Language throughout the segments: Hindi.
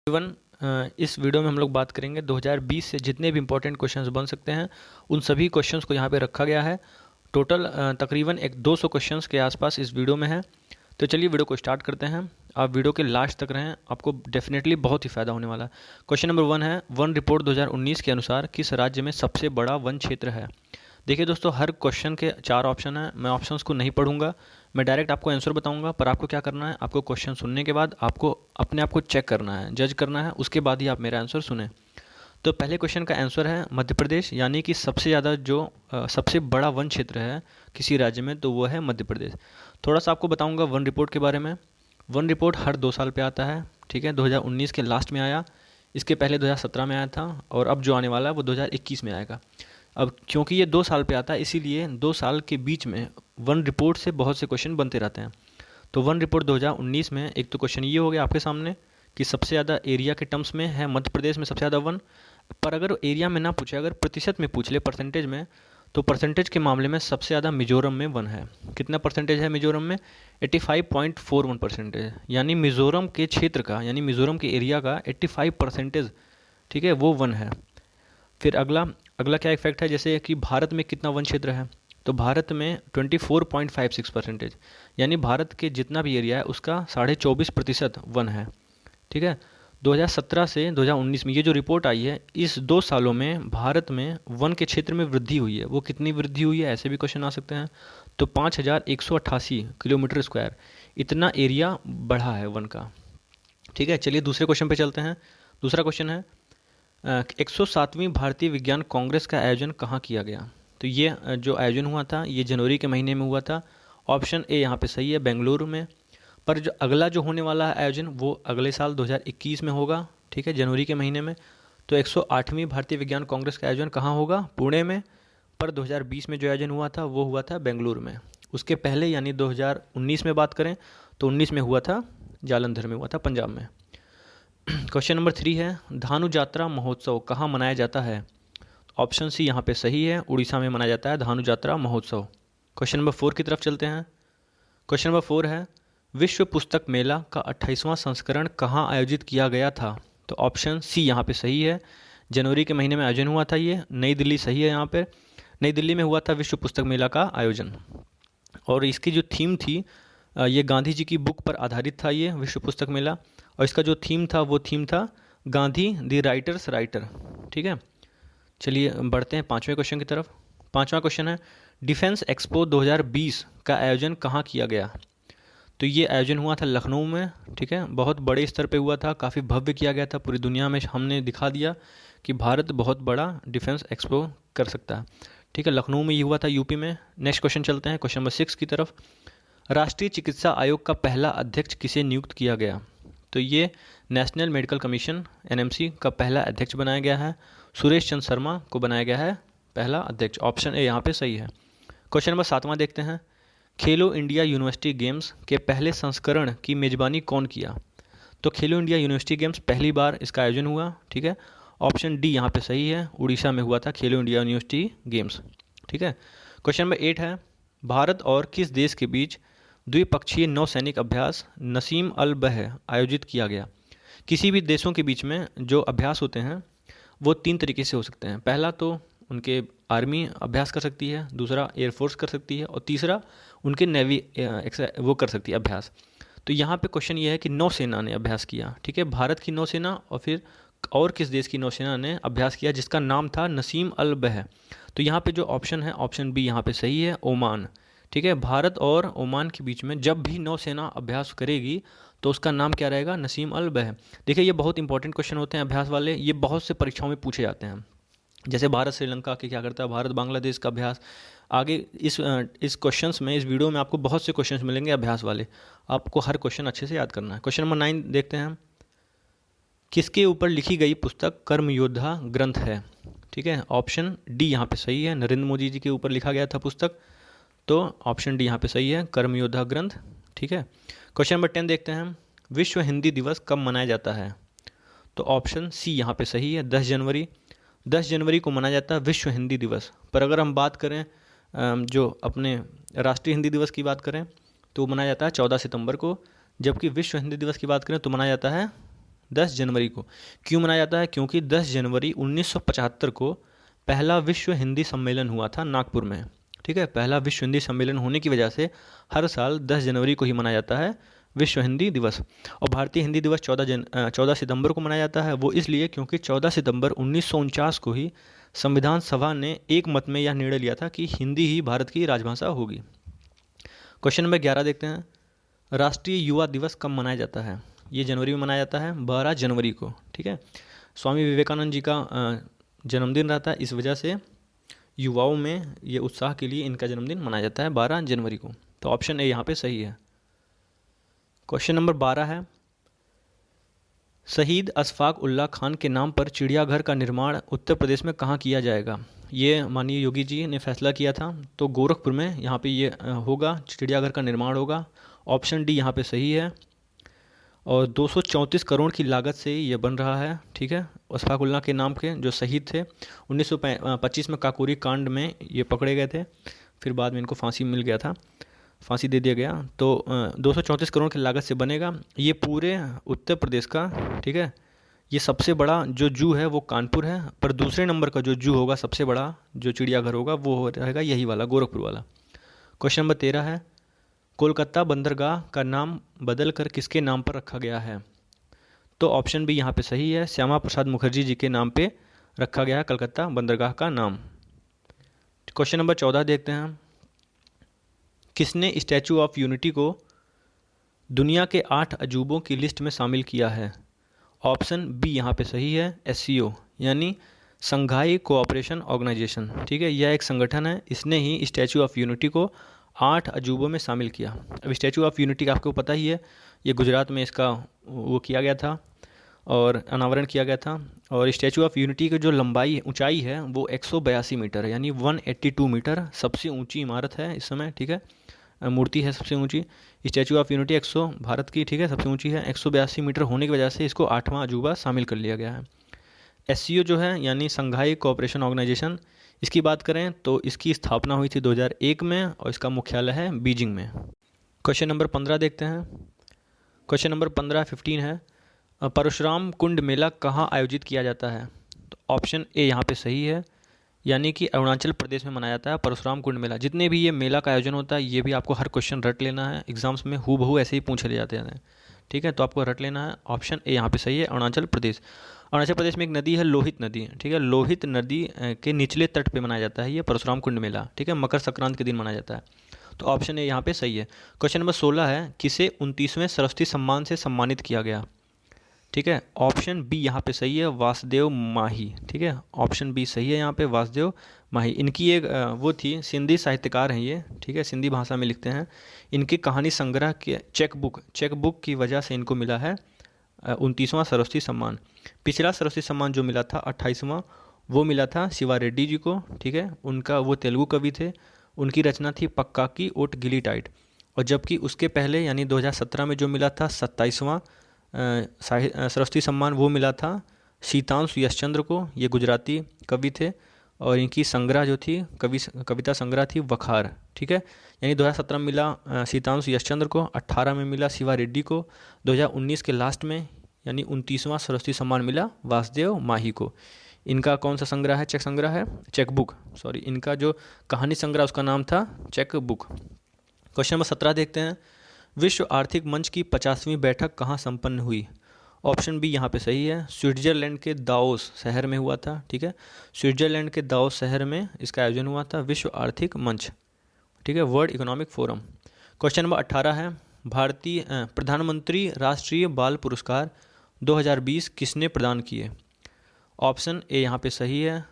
इवन इस वीडियो में हम लोग बात करेंगे 2020 से जितने भी इंपॉर्टेंट क्वेश्चंस बन सकते हैं उन सभी क्वेश्चंस को यहाँ पे रखा गया है। टोटल तकरीबन एक 200 क्वेश्चंस के आसपास इस वीडियो में है। तो चलिए वीडियो को स्टार्ट करते हैं। आप वीडियो के लास्ट तक रहें, आपको डेफिनेटली बहुत ही फ़ायदा होने वाला है। क्वेश्चन नंबर 1 है, वन रिपोर्ट 2019 के अनुसार किस राज्य में सबसे बड़ा वन क्षेत्र है। देखिए दोस्तों, हर क्वेश्चन के 4 ऑप्शन हैं। मैं ऑप्शंस को नहीं पढ़ूंगा, मैं डायरेक्ट आपको आंसर बताऊंगा। पर आपको क्या करना है, आपको क्वेश्चन सुनने के बाद आपको अपने आप को चेक करना है, जज करना है, उसके बाद ही आप मेरा आंसर सुने। तो पहले क्वेश्चन का आंसर है मध्य प्रदेश, यानी कि सबसे ज़्यादा जो सबसे बड़ा वन क्षेत्र है किसी राज्य में तो वो है मध्य प्रदेश। थोड़ा सा आपको बताऊंगा वन रिपोर्ट के बारे में। वन रिपोर्ट हर 2 साल पे आता है, ठीक है। 2019 के लास्ट में आया, इसके पहले 2017 में आया था, और अब जो आने वाला है वो 2021 में आएगा। अब क्योंकि ये 2 साल पे आता है, इसीलिए 2 साल के बीच में वन रिपोर्ट से बहुत से क्वेश्चन बनते रहते हैं। तो वन रिपोर्ट 2019 में एक तो क्वेश्चन ये हो गया आपके सामने कि सबसे ज़्यादा एरिया के टर्म्स में है मध्य प्रदेश में सबसे ज़्यादा वन। पर अगर एरिया में ना पूछे, अगर प्रतिशत में पूछ ले, परसेंटेज में, तो परसेंटेज के मामले में सबसे ज़्यादा मिजोरम में वन है। कितना परसेंटेज है मिजोरम में? 85.41%। यानी मिजोरम के क्षेत्र का, यानी मिजोरम के एरिया का 85%, ठीक है, वो वन है। फिर अगला अगला क्या इफेक्ट है, जैसे कि भारत में कितना वन क्षेत्र है, तो भारत में 24.56%, यानी भारत के जितना भी एरिया है उसका 24.25% वन है, ठीक है। 2017 से 2019 में ये जो रिपोर्ट आई है, इस 2 सालों में भारत में वन के क्षेत्र में वृद्धि हुई है। वो कितनी वृद्धि हुई है, ऐसे भी क्वेश्चन आ सकते हैं। तो 5188 किलोमीटर स्क्वायर इतना एरिया बढ़ा है वन का, ठीक है। चलिए दूसरे क्वेश्चन पे चलते हैं। दूसरा क्वेश्चन है 107वीं भारतीय विज्ञान कांग्रेस का आयोजन कहाँ किया गया। तो ये जो आयोजन हुआ था ये जनवरी के महीने में हुआ था। ऑप्शन ए यहाँ पे सही है, बेंगलुरु में। पर जो अगला जो होने वाला है आयोजन वो अगले साल 2021 में होगा, ठीक है, जनवरी के महीने में। तो 108वीं भारतीय विज्ञान कांग्रेस का आयोजन कहाँ होगा? पुणे में। पर 2020 में जो आयोजन हुआ था वो हुआ था बेंगलुरु में। उसके पहले यानी 2019 में बात करें तो 19 में हुआ था, जालंधर में हुआ था, पंजाब में। क्वेश्चन नंबर 3 है, धानु यात्रा महोत्सव कहाँ मनाया जाता है। ऑप्शन सी यहाँ पे सही है, उड़ीसा में मनाया जाता है धानु यात्रा महोत्सव। क्वेश्चन नंबर 4 की तरफ चलते हैं। क्वेश्चन नंबर 4 है, विश्व पुस्तक मेला का 28वां संस्करण कहाँ आयोजित किया गया था। तो ऑप्शन सी यहाँ पे सही है, जनवरी के महीने में आयोजन हुआ था, ये नई दिल्ली सही है। यहाँ पे नई दिल्ली में हुआ था विश्व पुस्तक मेला का आयोजन, और इसकी जो थीम थी ये गांधी जी की बुक पर आधारित था ये विश्व पुस्तक मेला। और इसका जो थीम था वो थीम था गांधी द राइटर्स राइटर, ठीक है। चलिए बढ़ते हैं 5वें क्वेश्चन की तरफ। 5वां क्वेश्चन है, डिफेंस एक्सपो 2020 का आयोजन कहाँ किया गया। तो ये आयोजन हुआ था लखनऊ में, ठीक है। बहुत बड़े स्तर पे हुआ था, काफ़ी भव्य किया गया था। पूरी दुनिया में हमने दिखा दिया कि भारत बहुत बड़ा डिफेंस एक्सपो कर सकता है, ठीक है। लखनऊ में ये हुआ था, यूपी में। नेक्स्ट क्वेश्चन चलते हैं क्वेश्चन नंबर 6 की तरफ। राष्ट्रीय चिकित्सा आयोग का पहला अध्यक्ष किसे नियुक्त किया गया। तो ये नेशनल मेडिकल कमीशन एनएमसी का पहला अध्यक्ष बनाया गया है। सुरेश चंद्र शर्मा को बनाया गया है पहला अध्यक्ष। ऑप्शन ए यहाँ पे सही है। क्वेश्चन नंबर 7वां देखते हैं, खेलो इंडिया यूनिवर्सिटी गेम्स के पहले संस्करण की मेजबानी कौन किया। तो खेलो इंडिया यूनिवर्सिटी गेम्स पहली बार इसका आयोजन हुआ, ठीक है। ऑप्शन डी यहाँ पे सही है, उड़ीसा में हुआ था खेलो इंडिया यूनिवर्सिटी गेम्स, ठीक है। क्वेश्चन नंबर 8 है, भारत और किस देश के बीच द्विपक्षीय नौसैनिक अभ्यास नसीम अल बह आयोजित किया गया। किसी भी देशों के बीच में जो अभ्यास होते हैं वो 3 तरीके से हो सकते हैं। पहला तो उनके आर्मी अभ्यास कर सकती है, दूसरा एयरफोर्स कर सकती है, और तीसरा उनके नेवी वो कर सकती है अभ्यास। तो यहाँ पे क्वेश्चन ये है कि नौसेना ने अभ्यास किया, ठीक है, भारत की नौसेना, और फिर और किस देश की नौसेना ने अभ्यास किया जिसका नाम था नसीम अल बह। तो यहाँ पे जो ऑप्शन है, ऑप्शन बी यहाँ पे सही है, ओमान, ठीक है। भारत और ओमान के बीच में जब भी नौसेना अभ्यास करेगी तो उसका नाम क्या रहेगा, नसीम अल बह। देखिए ये बहुत इंपॉर्टेंट क्वेश्चन होते हैं अभ्यास वाले, ये बहुत से परीक्षाओं में पूछे जाते हैं। जैसे भारत श्रीलंका के क्या करता है, भारत बांग्लादेश का अभ्यास। आगे इस क्वेश्चंस में, इस वीडियो में आपको बहुत से क्वेश्चंस मिलेंगे अभ्यास वाले, आपको हर क्वेश्चन अच्छे से याद करना है। क्वेश्चन नंबर 9 देखते हैं, किसके ऊपर लिखी गई पुस्तक कर्मयोद्धा ग्रंथ है, ठीक है। ऑप्शन डी यहाँ पे सही है, नरेंद्र मोदी जी के ऊपर लिखा गया था पुस्तक, तो ऑप्शन डी यहाँ पे सही है, कर्मयोद्धा ग्रंथ, ठीक है। क्वेश्चन नंबर 10 देखते हैं, विश्व हिंदी दिवस कब मनाया जाता है। तो ऑप्शन सी यहाँ पे सही है, 10 जनवरी। 10 जनवरी को मनाया जाता है विश्व हिंदी दिवस। पर अगर हम बात करें जो अपने राष्ट्रीय हिंदी दिवस की बात करें तो मनाया जाता है 14 सितंबर को, जबकि विश्व हिंदी दिवस की बात करें तो मनाया जाता है 10 जनवरी को। क्यों मनाया जाता है? क्योंकि 10 जनवरी 1975 को पहला विश्व हिंदी सम्मेलन हुआ था नागपुर में। ठीक है, पहला विश्व हिंदी सम्मेलन होने की वजह से हर साल 10 जनवरी को ही मनाया जाता है विश्व हिंदी दिवस। और भारतीय हिंदी दिवस 14 सितंबर को मनाया जाता है। वो इसलिए क्योंकि 14 सितंबर 1949 को ही संविधान सभा ने एक मत में यह निर्णय लिया था कि हिंदी ही भारत की राजभाषा होगी। क्वेश्चन नंबर 11 देखते हैं। राष्ट्रीय युवा दिवस कब मनाया जाता है? ये जनवरी में मनाया जाता है, 12 जनवरी को। ठीक है, स्वामी विवेकानंद जी का जन्मदिन रहता है, इस वजह से युवाओं में ये उत्साह के लिए इनका जन्मदिन मनाया जाता है 12 जनवरी को। तो ऑप्शन ए यहाँ पे सही है। क्वेश्चन नंबर 12 है, शहीद अशफाक उल्लाह खान के नाम पर चिड़ियाघर का निर्माण उत्तर प्रदेश में कहाँ किया जाएगा? ये माननीय योगी जी ने फैसला किया था, तो गोरखपुर में यहाँ पे ये होगा, चिड़ियाघर का निर्माण होगा। ऑप्शन डी यहाँ पे सही है। और 234 करोड़ की लागत से ये बन रहा है। ठीक है, अशफाक उल्लाह के नाम के जो शहीद थे 1925 में काकोरी कांड में ये पकड़े गए थे, फिर बाद में इनको फांसी मिल गया था, फांसी दे दिया गया। तो 234 करोड़ की लागत से बनेगा ये पूरे उत्तर प्रदेश का। ठीक है, ये सबसे बड़ा जो जू है वो कानपुर है, पर दूसरे नंबर का जो जू होगा, सबसे बड़ा जो चिड़ियाघर होगा वो रहेगा यही वाला, गोरखपुर वाला। क्वेश्चन नंबर 13 है, कोलकाता बंदरगाह का नाम बदल कर किसके नाम पर रखा गया है? तो ऑप्शन बी यहाँ पे सही है, श्यामा प्रसाद मुखर्जी जी के नाम पे रखा गया है कलकत्ता बंदरगाह का नाम। क्वेश्चन नंबर 14 देखते हैं, किसने स्टैचू ऑफ यूनिटी को दुनिया के 8 अजूबों की लिस्ट में शामिल किया है? ऑप्शन बी यहाँ पे सही है, एससीओ यानी संघाई कोऑपरेशन ऑर्गेनाइजेशन। ठीक है, यह एक संगठन है, इसने ही स्टैचू ऑफ यूनिटी को 8 अजूबों में शामिल किया। अब स्टैचू ऑफ यूनिटी का आपको पता ही है, ये गुजरात में इसका वो किया गया था और अनावरण किया गया था। और स्टैचू ऑफ यूनिटी की जो लंबाई ऊंचाई है वो 182 मीटर है, यानी 182 मीटर सबसे ऊंची इमारत है इस समय। ठीक है, मूर्ति है सबसे ऊंची स्टैचू ऑफ यूनिटी, 100 भारत की। ठीक है, सबसे ऊंची है, 182 मीटर होने की वजह से इसको 8वां अजूबा शामिल कर लिया गया है। एससीओ जो है यानी संघाई कोऑपरेशन ऑर्गेनाइजेशन, इसकी बात करें तो इसकी स्थापना हुई थी 2001 में और इसका मुख्यालय है बीजिंग में। क्वेश्चन नंबर 15 देखते हैं। क्वेश्चन नंबर 15 है, परशुराम कुंड मेला कहाँ आयोजित किया जाता है? तो ऑप्शन ए यहाँ पे सही है, यानी कि अरुणाचल प्रदेश में मनाया जाता है परशुराम कुंड मेला। जितने भी ये मेला का आयोजन होता है ये भी आपको हर क्वेश्चन रट लेना है, एग्जाम्स में हूबहू ऐसे ही पूछे ले जाते हैं। ठीक है, तो आपको रट लेना है। ऑप्शन ए यहाँ पे सही है, अरुणाचल प्रदेश। अरुणाचल प्रदेश में एक नदी है लोहित नदी। ठीक है, लोहित नदी के निचले तट पे मनाया जाता है ये परशुराम कुंड मेला। ठीक है, मकर संक्रांति के दिन मनाया जाता है। तो ऑप्शन ए यहाँ पे सही है। क्वेश्चन नंबर 16 है, किसे 29वें सरस्वती सम्मान से सम्मानित किया गया? ठीक है, ऑप्शन बी यहाँ पे सही है, वासुदेव माही। ठीक है, ऑप्शन बी सही है यहाँ पे, वासुदेव माही। इनकी एक वो थी, सिंधी साहित्यकार हैं ये। ठीक है, सिंधी भाषा में लिखते हैं। इनकी कहानी संग्रह के चेक बुक की वजह से इनको मिला है 29वां सरस्वती सम्मान। पिछला सरस्वती सम्मान जो मिला था 28वां, वो मिला था शिवा रेड्डी जी को। ठीक है, उनका वो तेलुगु कवि थे, उनकी रचना थी पक्काकी ओट गिली टाइट। और जबकि उसके पहले यानी 2017 में जो मिला था 27वां सरस्वती सम्मान, वो मिला था शीतांशु यशचंद्र को। ये गुजराती कवि थे और इनकी संग्रह जो थी कविता संग्रह थी वखार। ठीक है, यानी 2017 में मिला शीतांशु यशचंद्र को, 18 में मिला शिवा रेड्डी को, 2019 के लास्ट में यानी 29वां सरस्वती सम्मान मिला वासुदेव माही को। इनका कौन सा संग्रह है? इनका जो कहानी संग्रह उसका नाम था चेक बुक। क्वेश्चन नंबर 17 देखते हैं, विश्व आर्थिक मंच की 50वीं बैठक कहाँ संपन्न हुई? ऑप्शन बी यहाँ पे सही है, स्विट्जरलैंड के दाओस शहर में हुआ था। ठीक है, स्विट्जरलैंड के दाओस शहर में इसका आयोजन हुआ था, विश्व आर्थिक मंच। ठीक है, world economic forum. Question number 18 है, भारतीय प्रधानमंत्री राष्ट्रीय बाल पुरस्कार 2020 किसने प्रदान किए? ऑप्शन ए यहाँ पे सही है,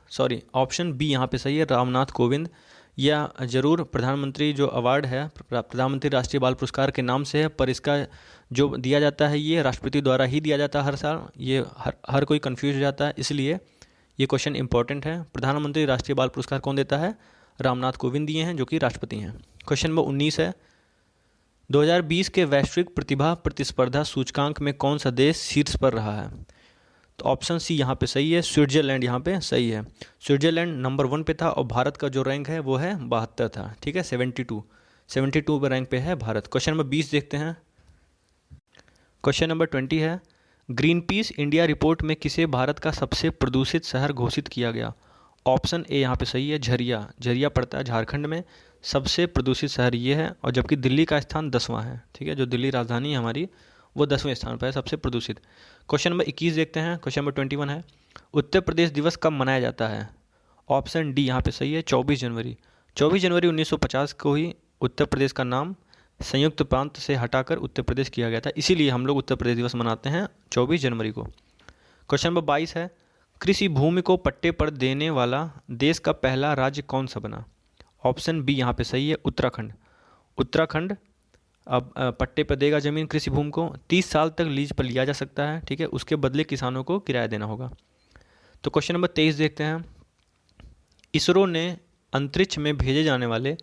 ऑप्शन बी यहाँ पे सही है, रामनाथ कोविंद। या ज़रूर प्रधानमंत्री जो अवार्ड है प्रधानमंत्री राष्ट्रीय बाल पुरस्कार के नाम से है, पर इसका जो दिया जाता है ये राष्ट्रपति द्वारा ही दिया जाता है हर साल। ये हर कोई कंफ्यूज हो जाता है, इसलिए ये क्वेश्चन इंपॉर्टेंट है। प्रधानमंत्री राष्ट्रीय बाल पुरस्कार कौन देता है? रामनाथ कोविंद दिए हैं, जो कि राष्ट्रपति हैं। क्वेश्चन नंबर 19 है, 2020 के वैश्विक प्रतिभा प्रतिस्पर्धा सूचकांक में कौन सा देश शीर्ष पर रहा है? तो ऑप्शन सी यहाँ पे सही है, स्विट्जरलैंड यहाँ पे सही है। स्विट्जरलैंड नंबर 1 पे था और भारत का जो रैंक है वो है 72 था। ठीक है, 72 पे रैंक पे है भारत। क्वेश्चन नंबर 20 देखते हैं। क्वेश्चन नंबर 20 है, ग्रीन पीस इंडिया रिपोर्ट में किसे भारत का सबसे प्रदूषित शहर घोषित किया गया? ऑप्शन ए यहाँ पे सही है, झरिया। झरिया पड़ता है झारखंड में, सबसे प्रदूषित शहर ये है, और जबकि दिल्ली का स्थान 10वां है। ठीक है, जो दिल्ली राजधानी है हमारी, वो 10वें स्थान पर है सबसे प्रदूषित। क्वेश्चन नंबर 21 देखते हैं। क्वेश्चन नंबर 21 है, उत्तर प्रदेश दिवस कब मनाया जाता है? ऑप्शन डी यहाँ पे सही है, 24 जनवरी। 24 जनवरी 1950 को ही उत्तर प्रदेश का नाम संयुक्त प्रांत से हटाकर उत्तर प्रदेश किया गया था, इसीलिए हम लोग उत्तर प्रदेश दिवस मनाते हैं 24 जनवरी को। क्वेश्चन नंबर 22 है, कृषि भूमि को पट्टे पर देने वाला देश का पहला राज्य कौन सा बना? ऑप्शन बी यहाँ पे सही है, उत्तराखंड। उत्तराखंड अब पट्टे पर देगा ज़मीन कृषि भूमि को, 30 साल तक लीज पर लिया जा सकता है। ठीक है, उसके बदले किसानों को किराया देना होगा। तो क्वेश्चन नंबर 23 देखते हैं। इसरो ने अंतरिक्ष में भेजे जाने वाले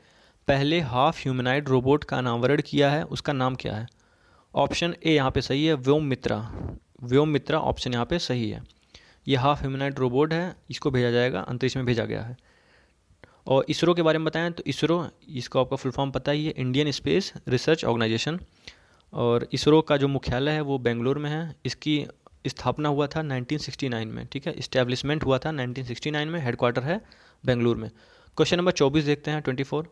पहले हाफ ह्यूमनॉइड रोबोट का अनावरण किया है, उसका नाम क्या है? ऑप्शन ए यहाँ पे सही है, व्योममित्रा। व्योममित्रा ऑप्शन यहाँ पे सही है। ये हाफ ह्यूमनॉइड रोबोट है, इसको भेजा जाएगा, अंतरिक्ष में भेजा गया है। और इसरो के बारे में बताएं तो इसरो, इसको आपका फुल फॉर्म पता ही है, इंडियन स्पेस रिसर्च ऑर्गेनाइजेशन। और इसरो का जो मुख्यालय है वो बेंगलोर में है। इसकी स्थापना हुआ था 1969 में। ठीक है, इस्टेब्लिशमेंट हुआ था 1969 में, हेडक्वार्टर है बेंगलुरु में। क्वेश्चन नंबर 24 देखते हैं, 24।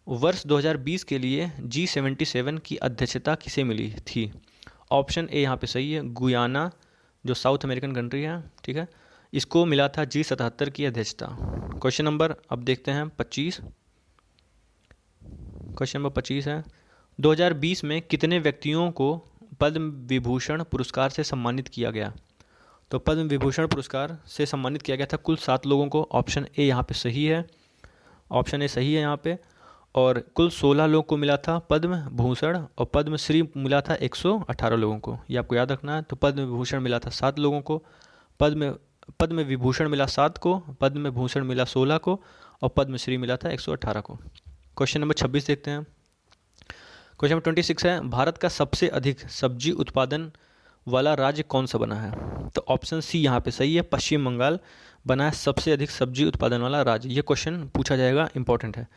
वर्ष 2020 के लिए G77 की अध्यक्षता किसे मिली थी? ऑप्शन ए यहाँ पे सही है, गुयाना, जो साउथ अमेरिकन कंट्री है। ठीक है, इसको मिला था G77 की अध्यक्षता। क्वेश्चन नंबर अब देखते हैं 25। क्वेश्चन नंबर 25 है, 2020 में कितने व्यक्तियों को पद्म विभूषण पुरस्कार से सम्मानित किया गया? तो पद्म विभूषण पुरस्कार से सम्मानित किया गया था कुल 7 लोगों को। ऑप्शन ए यहाँ पे सही है, ऑप्शन ए सही है यहाँ पे। और कुल 16 लोगों को मिला था पद्म भूषण, और पद्म श्री मिला था 118 लोगों को, ये आपको याद रखना है। तो पद्म विभूषण मिला था 7 लोगों को, पद्म विभूषण मिला 7 को, पद्म भूषण मिला 16 को, और पद्म श्री मिला था 118 को। क्वेश्चन नंबर 26 देखते हैं। क्वेश्चन नंबर 26 है, भारत का सबसे अधिक सब्जी उत्पादन वाला राज्य कौन सा बना है? तो ऑप्शन सी यहाँ पे सही है, पश्चिम बंगाल बना है सबसे अधिक सब्जी उत्पादन वाला राज्य। ये क्वेश्चन पूछा जाएगा, इंपॉर्टेंट है।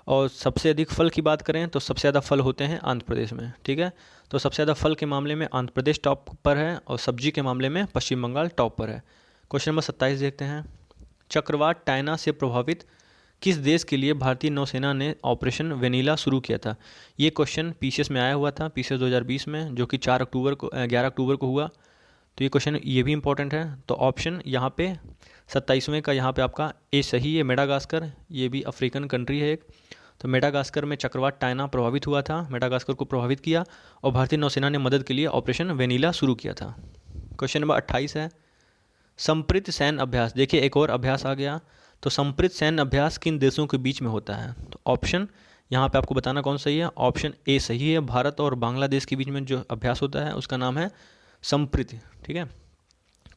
और सबसे अधिक फल की बात करें तो सबसे ज़्यादा फल होते हैं आंध्र प्रदेश में। ठीक है, तो सबसे ज़्यादा फल के मामले में आंध्र प्रदेश टॉप पर है, और सब्जी के मामले में पश्चिम बंगाल टॉप पर है। क्वेश्चन नंबर 27 देखते हैं। चक्रवात टाइना से प्रभावित किस देश के लिए भारतीय नौसेना ने ऑपरेशन वेनिला शुरू किया था? ये क्वेश्चन पीसीएस में आया हुआ था, पीसीएस 2020 में, जो कि 11 अक्टूबर को हुआ। तो ये क्वेश्चन ये भी इंपॉर्टेंट है। तो ऑप्शन यहाँ पे 27वें का यहाँ पे आपका ए सही है, मेडागास्कर। ये भी अफ्रीकन कंट्री है एक। तो मेडागास्कर में चक्रवात टाइना प्रभावित हुआ था, मेडागास्कर को प्रभावित किया, और भारतीय नौसेना ने मदद के लिए ऑपरेशन वेनिला शुरू किया था। क्वेश्चन नंबर 28 है, संप्रित सैन्य अभ्यास। देखिए एक और अभ्यास आ गया। तो संप्रित सैन्य अभ्यास किन देशों के बीच में होता है? तो ऑप्शन यहाँ पे आपको बताना कौन सही है। ऑप्शन ए सही है, भारत और बांग्लादेश के बीच में जो अभ्यास होता है उसका नाम है संप्रीति। ठीक है।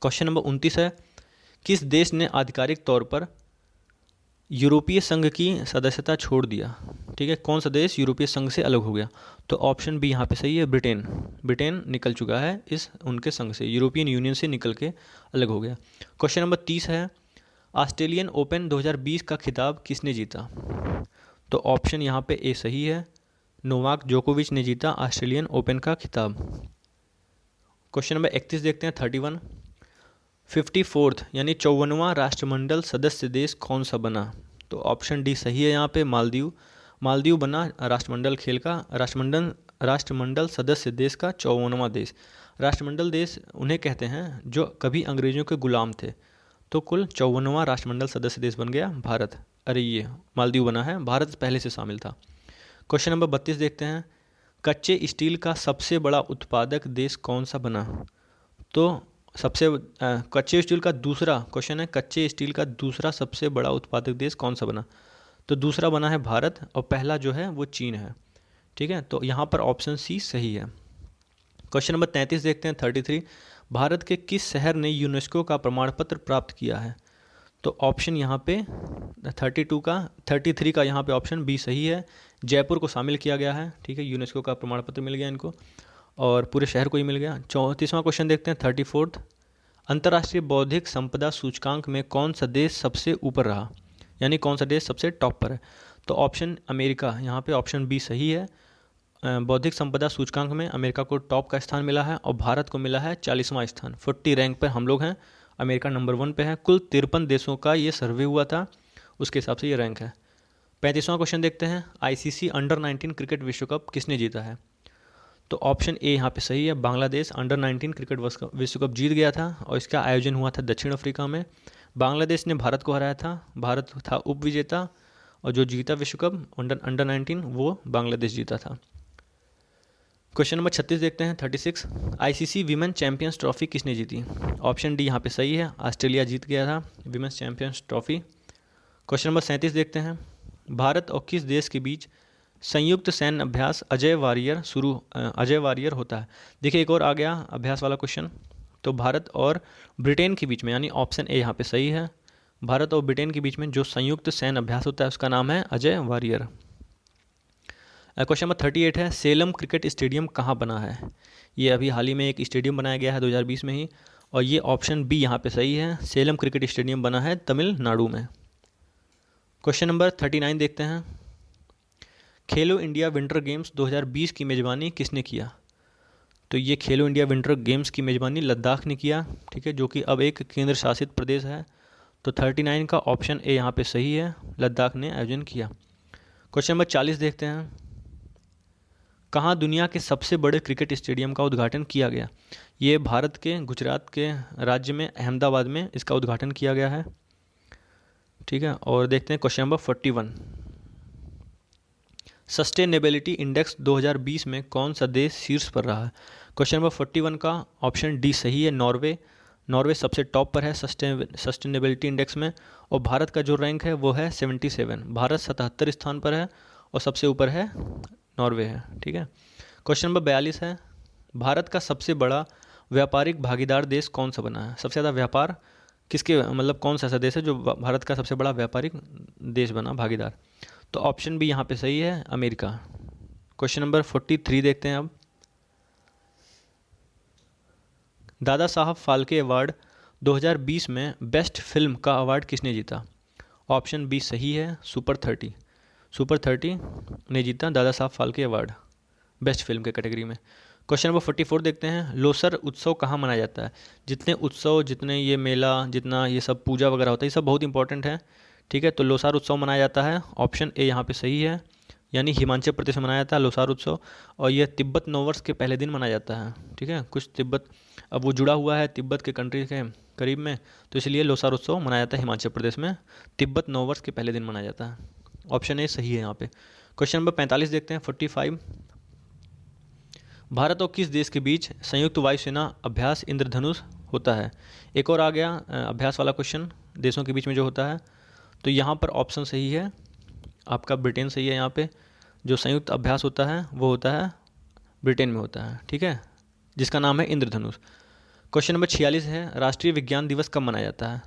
क्वेश्चन नंबर 29 है, किस देश ने आधिकारिक तौर पर यूरोपीय संघ की सदस्यता छोड़ दिया? ठीक है, कौन सा देश यूरोपीय संघ से अलग हो गया? तो ऑप्शन बी यहाँ पे सही है, ब्रिटेन। ब्रिटेन निकल चुका है इस उनके संघ से, यूरोपियन यूनियन से निकल के अलग हो गया। क्वेश्चन नंबर 30 है, ऑस्ट्रेलियन ओपन 2020 का खिताब किसने जीता? तो ऑप्शन यहाँ पे ए सही है, नोवाक जोकोविच ने जीता ऑस्ट्रेलियन ओपन का खिताब। क्वेश्चन नंबर 31 देखते हैं, 31। 54th यानी 54वां राष्ट्रमंडल सदस्य देश कौन सा बना? तो ऑप्शन डी सही है यहाँ पे, मालदीव। मालदीव बना राष्ट्रमंडल खेल का राष्ट्रमंडल सदस्य देश का 54वां देश। राष्ट्रमंडल देश उन्हें कहते हैं जो कभी अंग्रेजों के गुलाम थे। तो कुल 54वां राष्ट्रमंडल सदस्य देश बन गया भारत। अरे ये मालदीव बना है, भारत पहले से शामिल था। क्वेश्चन नंबर 32 देखते हैं, कच्चे स्टील का सबसे बड़ा उत्पादक देश कौन सा बना? तो कच्चे स्टील का दूसरा क्वेश्चन है, कच्चे स्टील का दूसरा सबसे बड़ा उत्पादक देश कौन सा बना? तो दूसरा बना है भारत, और पहला जो है वो चीन है। ठीक है, तो यहाँ पर ऑप्शन सी सही है। क्वेश्चन नंबर 33 देखते हैं, 33। भारत के किस शहर ने यूनेस्को का प्रमाण पत्र प्राप्त किया है? तो ऑप्शन यहाँ पे 33 का यहाँ पे ऑप्शन बी सही है, जयपुर को शामिल किया गया है। ठीक है, यूनेस्को का प्रमाण पत्र मिल गया इनको, और पूरे शहर को ही मिल गया। 34वां क्वेश्चन देखते हैं, 34th। अंतर्राष्ट्रीय बौद्धिक संपदा सूचकांक में कौन सा देश सबसे ऊपर रहा, यानी कौन सा देश सबसे टॉप पर है? तो ऑप्शन अमेरिका, यहाँ पे ऑप्शन बी सही है। बौद्धिक संपदा सूचकांक में अमेरिका को टॉप का स्थान मिला है और भारत को मिला है 40वां स्थान। 40 रैंक पर हम लोग हैं, अमेरिका नंबर 1 पे है। कुल 53 देशों का ये सर्वे हुआ था, उसके हिसाब से ये रैंक है। 35वां क्वेश्चन देखते हैं, आईसीसी अंडर 19 क्रिकेट विश्व कप किसने जीता है? तो ऑप्शन ए यहाँ पे सही है, बांग्लादेश अंडर 19 क्रिकेट विश्व कप जीत गया था और इसका आयोजन हुआ था दक्षिण अफ्रीका में। बांग्लादेश ने भारत को हराया था, भारत था उप विजेता और जो जीता विश्व कप अंडर 19 वो बांग्लादेश जीता था। क्वेश्चन नंबर 36 देखते हैं, 36, आईसीसी विमेन चैंपियंस ट्रॉफी किसने जीती? ऑप्शन डी यहाँ पे सही है, ऑस्ट्रेलिया जीत गया था women's champions trophy. Question number 37 देखते हैं, भारत और किस देश के बीच संयुक्त सैन्य अभ्यास अजय वारियर होता है? देखिए एक और आ गया अभ्यास वाला क्वेश्चन। तो भारत और ब्रिटेन के बीच में, यानी ऑप्शन ए यहाँ पे सही है, भारत और ब्रिटेन के बीच में जो संयुक्त सैन्य अभ्यास होता है उसका नाम है अजय वारियर। क्वेश्चन नंबर 38 है, सेलम क्रिकेट स्टेडियम कहाँ बना है? ये अभी हाल ही में एक स्टेडियम बनाया गया है 2020 में ही, और ये ऑप्शन बी यहाँ पे सही है, सेलम क्रिकेट स्टेडियम बना है तमिलनाडु में। क्वेश्चन नंबर 39 देखते हैं, खेलो इंडिया विंटर गेम्स 2020 की मेज़बानी किसने किया? तो ये खेलो इंडिया विंटर गेम्स की मेज़बानी लद्दाख ने किया, ठीक है, जो कि अब एक केंद्र शासित प्रदेश है। तो 39 का ऑप्शन ए यहाँ पे सही है, लद्दाख ने आयोजन किया। क्वेश्चन नंबर 40 देखते हैं, कहाँ दुनिया के सबसे बड़े क्रिकेट स्टेडियम का उद्घाटन किया गया? ये भारत के गुजरात के राज्य में अहमदाबाद में इसका उद्घाटन किया गया है, ठीक है। और देखते हैं क्वेश्चन नंबर 41, सस्टेनेबिलिटी इंडेक्स 2020 में कौन सा देश शीर्ष पर रहा है? क्वेश्चन नंबर 41 का ऑप्शन डी सही है, नॉर्वे सबसे टॉप पर है सस्टेनेबिलिटी इंडेक्स में, और भारत का जो रैंक है वो है 77, भारत 77 स्थान पर है और सबसे ऊपर है नॉर्वे है, ठीक है। क्वेश्चन नंबर 42 है, भारत का सबसे बड़ा व्यापारिक भागीदार देश कौन सा बना है? सबसे ज़्यादा व्यापार किसके, मतलब कौन सा ऐसा देश है जो भारत का सबसे बड़ा व्यापारिक देश बना भागीदार? तो ऑप्शन बी यहाँ पे सही है, अमेरिका। क्वेश्चन नंबर 43 देखते हैं अब, दादा साहब फाल्के अवार्ड 2020 में बेस्ट फिल्म का अवार्ड किसने जीता? ऑप्शन बी सही है, सुपर 30 ने जीता Dada Saheb Phalke award best film के कैटेगरी में। क्वेश्चन नंबर 44 देखते हैं, लोसर उत्सव कहाँ मनाया जाता है? जितने उत्सव, जितने ये मेला, जितना ये सब पूजा वगैरह होता है, ये सब बहुत इंपॉर्टेंट है, ठीक है। तो लोसार उत्सव मनाया जाता है, ऑप्शन ए यहाँ पे सही है, यानी हिमाचल प्रदेश में मनाया जाता है लोसार उत्सव, और यह तिब्बत नववर्ष के पहले दिन मनाया जाता है, ठीक है। कुछ तिब्बत अब वो जुड़ा हुआ है तिब्बत के कंट्री के करीब में, तो इसलिए लोसार उत्सव मनाया जाता है हिमाचल प्रदेश में, तिब्बत नववर्ष के पहले दिन मनाया जाता है। ऑप्शन ए सही है यहाँ पे। क्वेश्चन नंबर 45 देखते हैं, 45, भारत और किस देश के बीच संयुक्त वायुसेना अभ्यास इंद्रधनुष होता है? एक और आ गया अभ्यास वाला क्वेश्चन, देशों के बीच में जो होता है। तो यहाँ पर ऑप्शन सही है आपका, ब्रिटेन सही है। यहाँ पे जो संयुक्त अभ्यास होता है वो होता है ब्रिटेन में होता है, ठीक है, जिसका नाम है इंद्रधनुष। क्वेश्चन नंबर 46 है, राष्ट्रीय विज्ञान दिवस कब मनाया जाता है?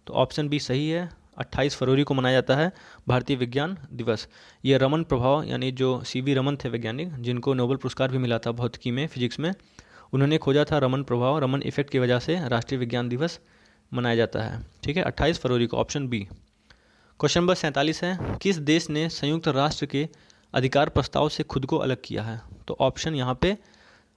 तो ऑप्शन बी सही है, 28 फरवरी को मनाया जाता है भारतीय विज्ञान दिवस। ये रमन प्रभाव, यानी जो सीवी रमन थे वैज्ञानिक, जिनको नोबेल पुरस्कार भी मिला था भौतिकी में, फिजिक्स में, उन्होंने खोजा था रमन प्रभाव, रमन इफेक्ट की वजह से राष्ट्रीय विज्ञान दिवस मनाया जाता है, ठीक है, 28 फरवरी को, ऑप्शन बी। क्वेश्चन नंबर 47 है, किस देश ने संयुक्त राष्ट्र के अधिकार प्रस्ताव से खुद को अलग किया है? तो ऑप्शन यहाँ पे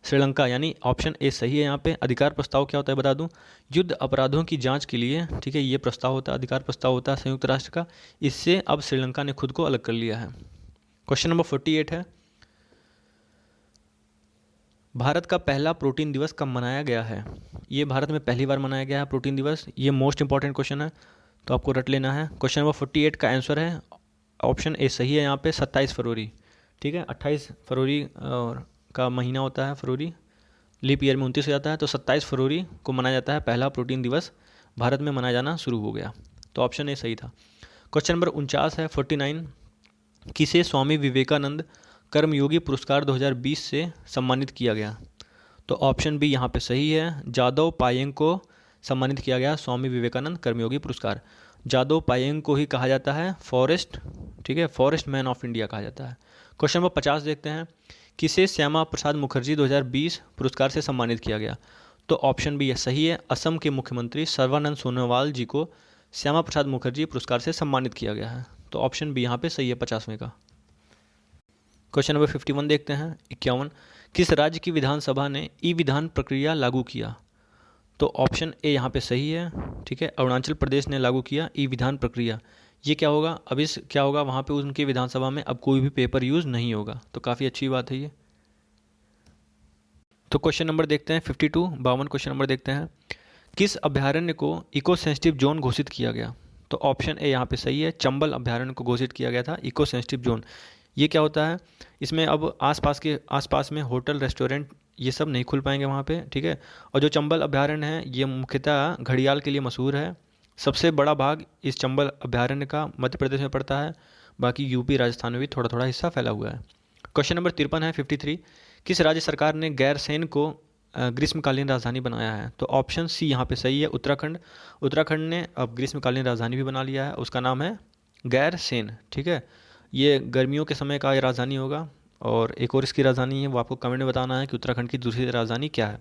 श्रीलंका, यानी ऑप्शन ए सही है। यहाँ पे अधिकार प्रस्ताव क्या होता है बता दूं, युद्ध अपराधों की जांच के लिए, ठीक है, ये प्रस्ताव होता है, अधिकार प्रस्ताव होता है संयुक्त राष्ट्र का, इससे अब श्रीलंका ने खुद को अलग कर लिया है। क्वेश्चन नंबर 48 है, भारत का पहला प्रोटीन दिवस कब मनाया गया है? ये भारत में पहली बार मनाया गया है प्रोटीन दिवस, ये मोस्ट इंपॉर्टेंट क्वेश्चन है, तो आपको रट लेना है। क्वेश्चन नंबर 48 का आंसर है ऑप्शन ए सही है, यहाँ पे 27 फरवरी, ठीक है, 28 फरवरी का महीना होता है फरवरी, लीप ईयर में 29 हो जाता है, तो 27 फरवरी को मनाया जाता है पहला प्रोटीन दिवस, भारत में मनाया जाना शुरू हो गया, तो ऑप्शन ए सही था। क्वेश्चन नंबर 49 है, 49, किसे स्वामी विवेकानंद कर्मयोगी पुरस्कार 2020 से सम्मानित किया गया? तो ऑप्शन बी यहाँ पे सही है, जादव पायेंग को सम्मानित किया गया स्वामी विवेकानंद कर्मयोगी पुरस्कार। जादव पायेंग को ही कहा जाता है फॉरेस्ट, ठीक है, फॉरेस्ट मैन ऑफ इंडिया कहा जाता है। क्वेश्चन नंबर 50 देखते हैं, किसे श्यामा प्रसाद मुखर्जी 2020 पुरस्कार से सम्मानित किया गया? तो ऑप्शन बी सही है, असम के मुख्यमंत्री सर्बानंद सोनोवाल जी को श्यामा प्रसाद मुखर्जी पुरस्कार से सम्मानित किया गया है, तो ऑप्शन बी यहाँ पे सही है 50वें का। क्वेश्चन नंबर 51 देखते हैं, 51। किस राज्य की विधानसभा ने ई विधान प्रक्रिया लागू किया? तो ऑप्शन ए यहाँ पे सही है, ठीक है, अरुणाचल प्रदेश ने लागू किया ई विधान प्रक्रिया। ये क्या होगा, अब इस क्या होगा, वहाँ पे उनकी विधानसभा में अब कोई भी पेपर यूज़ नहीं होगा, तो काफ़ी अच्छी बात है ये। तो क्वेश्चन नंबर देखते हैं 52, 52 क्वेश्चन नंबर देखते हैं। किस अभयारण्य को इको सेंसिटिव जोन घोषित किया गया? तो ऑप्शन ए यहाँ पे सही है, चंबल अभयारण्य को घोषित किया गया था इको सेंसिटिव जोन। ये क्या होता है, इसमें अब आसपास में होटल रेस्टोरेंट ये सब नहीं खुल पाएंगे वहाँ पे, ठीक है। और जो चंबल अभयारण्य है ये मुख्यतः घड़ियाल के लिए मशहूर है। सबसे बड़ा भाग इस चंबल अभयारण्य का मध्य प्रदेश में पड़ता है, बाकी यूपी राजस्थान में भी थोड़ा थोड़ा हिस्सा फैला हुआ है। क्वेश्चन नंबर 53 है, 53। किस राज्य सरकार ने गैरसैंण को ग्रीष्मकालीन राजधानी बनाया है? तो ऑप्शन सी यहाँ पे सही है, उत्तराखंड। उत्तराखंड ने अब ग्रीष्मकालीन राजधानी भी बना लिया है, उसका नाम है गैरसैंण, ठीक है। ये गर्मियों के समय का ये राजधानी होगा। और एक और इसकी राजधानी है, वो आपको कमेंट में बताना है कि उत्तराखंड की दूसरी राजधानी क्या है।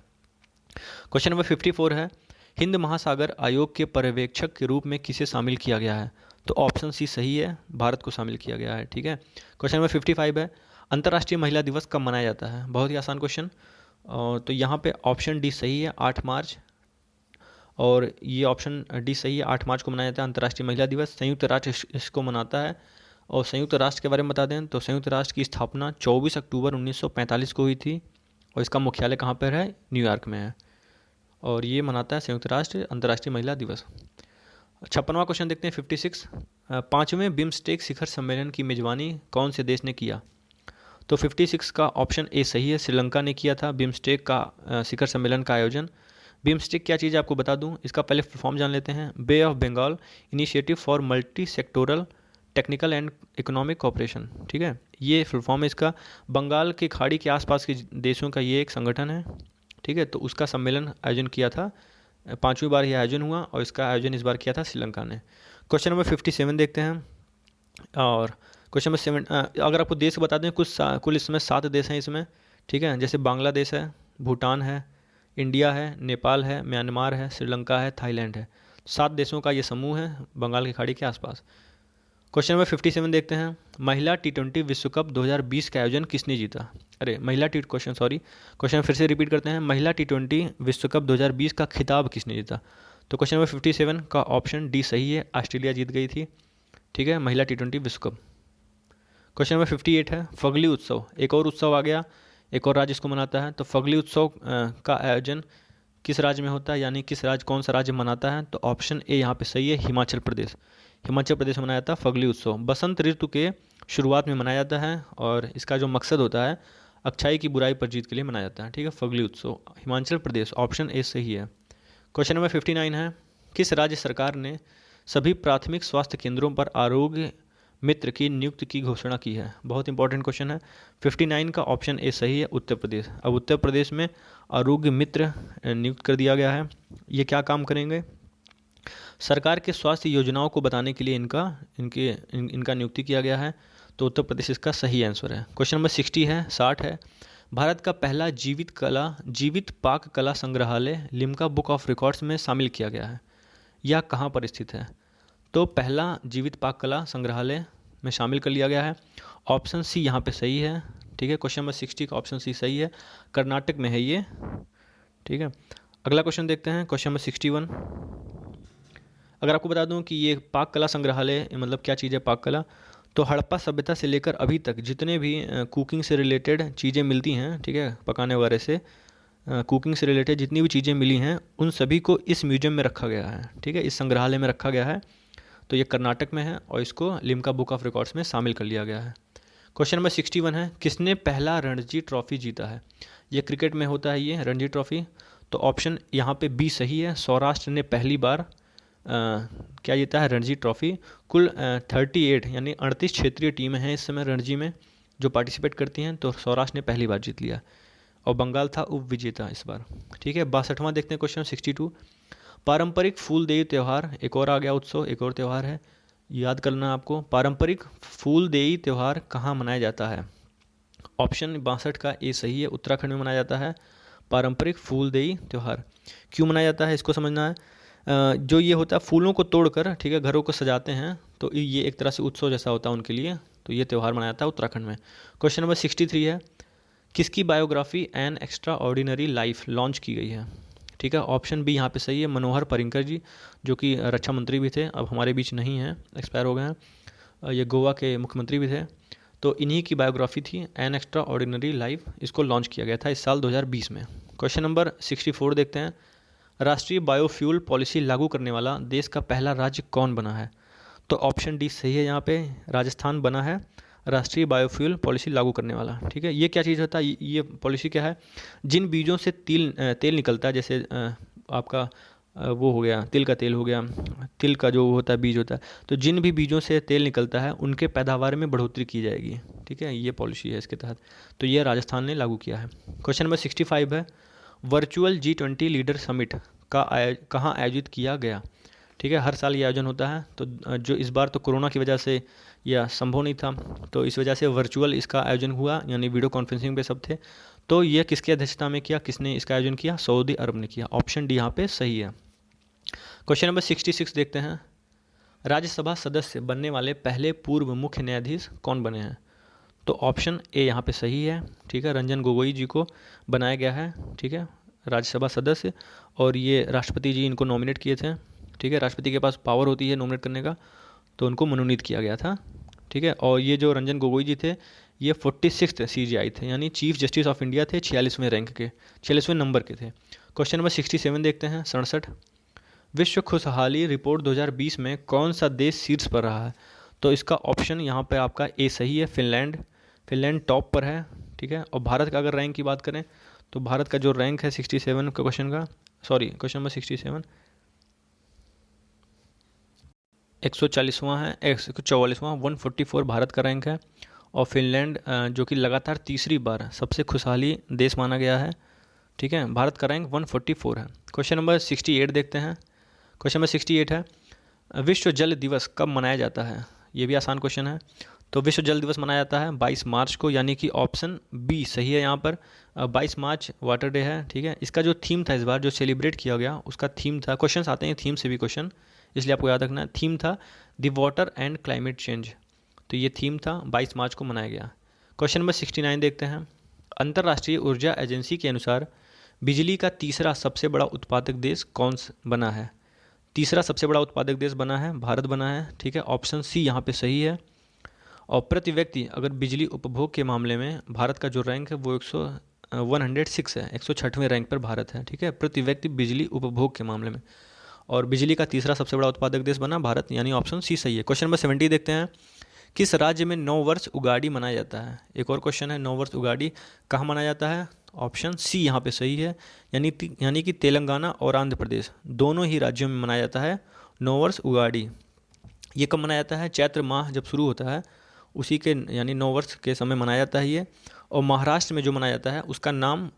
क्वेश्चन नंबर 54 है, हिंद महासागर आयोग के पर्यवेक्षक के रूप में किसे शामिल किया गया है? तो ऑप्शन सी सही है, भारत को शामिल किया गया है, ठीक है। क्वेश्चन नंबर 55 है, अंतर्राष्ट्रीय महिला दिवस कब मनाया जाता है? बहुत ही आसान क्वेश्चन। और तो यहाँ पे ऑप्शन डी सही है, 8 मार्च। और ये ऑप्शन डी सही है, 8 मार्च को मनाया जाता है अंतर्राष्ट्रीय महिला दिवस। संयुक्त राष्ट्र इसको मनाता है। और संयुक्त राष्ट्र के बारे में बता दें तो संयुक्त राष्ट्र की स्थापना 24 अक्टूबर 1945 को हुई थी। और इसका मुख्यालय कहाँ पर है? न्यूयॉर्क में है। और ये मनाता है संयुक्त राष्ट्र अंतर्राष्ट्रीय महिला दिवस। 56वां क्वेश्चन देखते हैं, 56। पाँचवें बिम्स्टेक शिखर सम्मेलन की मेजबानी कौन से देश ने किया? तो 56 का ऑप्शन ए सही है, श्रीलंका ने किया था बिम्स्टेक का शिखर सम्मेलन का आयोजन। बिम्स्टेक क्या चीज़ है आपको बता दूं, इसका पहले फुल फॉर्म जान लेते हैं। Bay of Bengal initiative for multi sectoral technical and economic cooperation, ठीक है, ये फुल फॉर्म है इसका। बंगाल की खाड़ी के आसपास के देशों का ये एक संगठन है, ठीक है। तो उसका सम्मेलन आयोजन किया था, 5वीं बार यह आयोजन हुआ और इसका आयोजन इस बार किया था श्रीलंका ने। क्वेश्चन नंबर 57 देखते हैं। और क्वेश्चन नंबर 7, अगर आपको देश बता दें, कुल इसमें 7 देश हैं इसमें, ठीक है। जैसे बांग्लादेश है, भूटान है, इंडिया है, नेपाल है, म्यांमार है, श्रीलंका है, थाईलैंड है। 7 देशों का ये समूह है बंगाल की खाड़ी के आसपास। क्वेश्चन नंबर 57 देखते हैं, महिला T20 विश्व कप 2020 का आयोजन किसने जीता? क्वेश्चन फिर से रिपीट करते हैं, महिला T20 विश्व कप 2020 का खिताब किसने जीता? तो क्वेश्चन नंबर 57 का ऑप्शन डी सही है, ऑस्ट्रेलिया जीत गई थी, ठीक है, महिला T20 विश्व कप। क्वेश्चन नंबर 58 है, फगली उत्सव, एक और उत्सव आ गया, एक और राज्य इसको मनाता है। तो फगली उत्सव का आयोजन किस राज्य में होता है, यानी कौन सा राज्य मनाता है? तो ऑप्शन ए यहाँ पे सही है, हिमाचल प्रदेश। हिमाचल प्रदेश में मनाया जाता है फगली उत्सव। बसंत ऋतु के शुरुआत में मनाया जाता है और इसका जो मकसद होता है अच्छाई की बुराई पर जीत के लिए मनाया जाता है, ठीक है, फगली उत्सव, हिमाचल प्रदेश, ऑप्शन ए सही है। क्वेश्चन नंबर 59 है, किस राज्य सरकार ने सभी प्राथमिक स्वास्थ्य केंद्रों पर आरोग्य मित्र की नियुक्ति की घोषणा की है? बहुत इंपॉर्टेंट क्वेश्चन है। 59 का ऑप्शन ए सही है, उत्तर प्रदेश। अब उत्तर प्रदेश में आरोग्य मित्र नियुक्त कर दिया गया है। ये क्या काम करेंगे? सरकार के स्वास्थ्य योजनाओं को बताने के लिए इनका नियुक्ति किया गया है। तो उत्तर प्रदेश इसका सही आंसर है। क्वेश्चन नंबर 60 है, भारत का पहला जीवित पाक कला संग्रहालय लिम्का बुक ऑफ रिकॉर्ड्स में शामिल किया गया है। यह कहाँ पर स्थित है? तो पहला जीवित पाक कला संग्रहालय में शामिल कर लिया गया है। ऑप्शन सी यहाँ पे सही है, ठीक है, क्वेश्चन नंबर 60 का ऑप्शन सी सही है, कर्नाटक में है ये, ठीक है। अगला क्वेश्चन देखते हैं, क्वेश्चन नंबर 61। अगर आपको बता दूं कि ये पाक कला संग्रहालय मतलब क्या चीज़ है पाक कला, तो हड़प्पा सभ्यता से लेकर अभी तक जितने भी कुकिंग से रिलेटेड चीज़ें मिलती हैं, ठीक है, पकाने वगैरह से कुकिंग से रिलेटेड जितनी भी चीज़ें मिली हैं उन सभी को इस म्यूजियम में रखा गया है, ठीक है, इस संग्रहालय में रखा गया है। तो ये कर्नाटक में है और इसको लिम्का बुक ऑफ रिकॉर्ड्स में शामिल कर लिया गया है। क्वेश्चन नंबर 61 है, किसने पहला रणजी ट्रॉफी जीता है? ये क्रिकेट में होता है ये रणजी ट्रॉफी। तो ऑप्शन यहाँ पे बी सही है, सौराष्ट्र ने पहली बार क्या जीता है? रणजी ट्रॉफी। कुल 38 यानी 38 क्षेत्रीय टीमें हैं इस समय रणजी में जो पार्टिसिपेट करती हैं, तो सौराष्ट्र ने पहली बार जीत लिया और बंगाल था उप विजेता इस बार, ठीक है। 62वां देखते हैं क्वेश्चन 62, पारंपरिक फूलदेई त्यौहार, एक और आ गया उत्सव, एक और त्यौहार है, याद करना आपको। पारंपरिक फूलदेई त्यौहार कहाँ मनाया जाता है? ऑप्शन 62 का ए सही है, उत्तराखंड में मनाया जाता है पारंपरिक फूलदेई त्यौहार। क्यों मनाया जाता है इसको समझना है। जो ये होता है फूलों को तोड़कर, ठीक है, घरों को सजाते हैं, तो ये एक तरह से उत्सव जैसा होता है उनके लिए। तो ये त्यौहार मनाया जाता है उत्तराखंड में। क्वेश्चन नंबर 63 है, किसकी biography an extra ordinary life launch की गई है? ठीक है, ऑप्शन बी यहाँ पे सही है, मनोहर पर्रिकर जी, जो कि रक्षा मंत्री भी थे, अब हमारे बीच नहीं हैं, एक्सपायर हो गए हैं। ये गोवा के मुख्यमंत्री भी थे। तो इन्हीं की बायोग्राफी थी एन एक्स्ट्रा ऑर्डिनरी लाइफ, इसको लॉन्च किया गया था इस साल 2020 में। क्वेश्चन नंबर 64 देखते हैं, राष्ट्रीय बायोफ्यूल पॉलिसी लागू करने वाला देश का पहला राज्य कौन बना है? तो ऑप्शन डी सही है, यहाँ पे राजस्थान बना है राष्ट्रीय बायोफ्यूल पॉलिसी लागू करने वाला। ठीक है, ये क्या चीज़ होता है, ये पॉलिसी क्या है, जिन बीजों से तेल निकलता है, जैसे आपका वो हो गया तिल का तेल हो गया, तिल का जो होता है बीज होता है, तो जिन भी बीजों से तेल निकलता है उनके पैदावार में बढ़ोतरी की जाएगी। ठीक है, ये पॉलिसी है इसके तहत, तो ये राजस्थान ने लागू किया है। क्वेश्चन नंबर 65 है, वर्चुअल G20 लीडर समिट कहाँ आयोजित किया गया? ठीक है, हर साल ये आयोजन होता है, तो जो इस बार तो कोरोना की वजह से यह संभव नहीं था, तो इस वजह से वर्चुअल इसका आयोजन हुआ, यानी वीडियो कॉन्फ्रेंसिंग पे सब थे। तो ये किसकी अध्यक्षता में किया, किसने इसका आयोजन किया? सऊदी अरब ने किया। ऑप्शन डी यहाँ पे सही है। क्वेश्चन नंबर 66 देखते हैं, राज्यसभा सदस्य बनने वाले पहले पूर्व मुख्य न्यायाधीश कौन बने हैं? तो ऑप्शन ए यहाँ पे सही है। ठीक है, रंजन गोगोई जी को बनाया गया है, ठीक है, राज्यसभा सदस्य, और ये राष्ट्रपति जी इनको नॉमिनेट किए थे। ठीक है, राष्ट्रपति के पास पावर होती है नॉमिनेट करने का, तो उनको मनोनीत किया गया था। ठीक है, और ये जो रंजन गोगोई जी थे, ये 46th CJI थे, यानी चीफ जस्टिस ऑफ इंडिया थे, 46वें रैंक के, 46वें नंबर के थे। क्वेश्चन नंबर 67 देखते हैं, 67, विश्व खुशहाली रिपोर्ट 2020 में कौन सा देश शीर्ष पर रहा है? तो इसका ऑप्शन यहाँ पे आपका ए सही है, फिनलैंड। फिनलैंड टॉप पर है। ठीक है, और भारत का अगर रैंक की बात करें तो भारत का जो रैंक है 67 का क्वेश्चन का, सॉरी क्वेश्चन नंबर 67 140वां है, 144वां, 144 भारत का रैंक है, और फिनलैंड जो कि लगातार तीसरी बार सबसे खुशहाली देश माना गया है। ठीक है, भारत का रैंक 144 है। क्वेश्चन नंबर 68 देखते हैं। क्वेश्चन नंबर 68 है, विश्व जल दिवस कब मनाया जाता है? ये भी आसान क्वेश्चन है। तो विश्व जल दिवस मनाया जाता है 22 मार्च को, यानी कि ऑप्शन बी सही है यहाँ पर। 22 मार्च वाटर डे है। ठीक है, इसका जो थीम था इस बार जो सेलिब्रेट किया गया, उसका थीम था, क्वेश्चन आते हैं थीम से भी क्वेश्चन, इसलिए आपको याद रखना है, थीम था the water and climate change. तो ये थीम था, 22 मार्च को मनाया गया। क्वेश्चन नंबर 69 देखते हैं, अंतर्राष्ट्रीय ऊर्जा एजेंसी के अनुसार बिजली का तीसरा सबसे बड़ा उत्पादक देश कौन बना है? तीसरा सबसे बड़ा उत्पादक देश बना है भारत बना है। ठीक है, ऑप्शन सी यहाँ पे सही है। और प्रति व्यक्ति अगर बिजली उपभोग के मामले में भारत का जो रैंक है वो 106 है, 106वें रैंक पर भारत है। ठीक है, प्रति व्यक्ति बिजली उपभोग के मामले में, और बिजली का तीसरा सबसे बड़ा उत्पादक देश बना भारत, यानी ऑप्शन सी सही है। क्वेश्चन नंबर 70 देखते हैं, किस राज्य में नववर्ष उगाड़ी मनाया जाता है? एक और क्वेश्चन है, नववर्ष उगाड़ी कहाँ मनाया जाता है? ऑप्शन सी यहाँ पे सही है, यानी कि तेलंगाना और आंध्र प्रदेश दोनों ही राज्यों में मनाया जाता है नववर्ष उगाड़ी। ये कब मनाया जाता है? चैत्र माह जब शुरू होता है उसी के, यानी नववर्ष के समय मनाया जाता है ये। और महाराष्ट्र में जो मनाया जाता है उसका नाम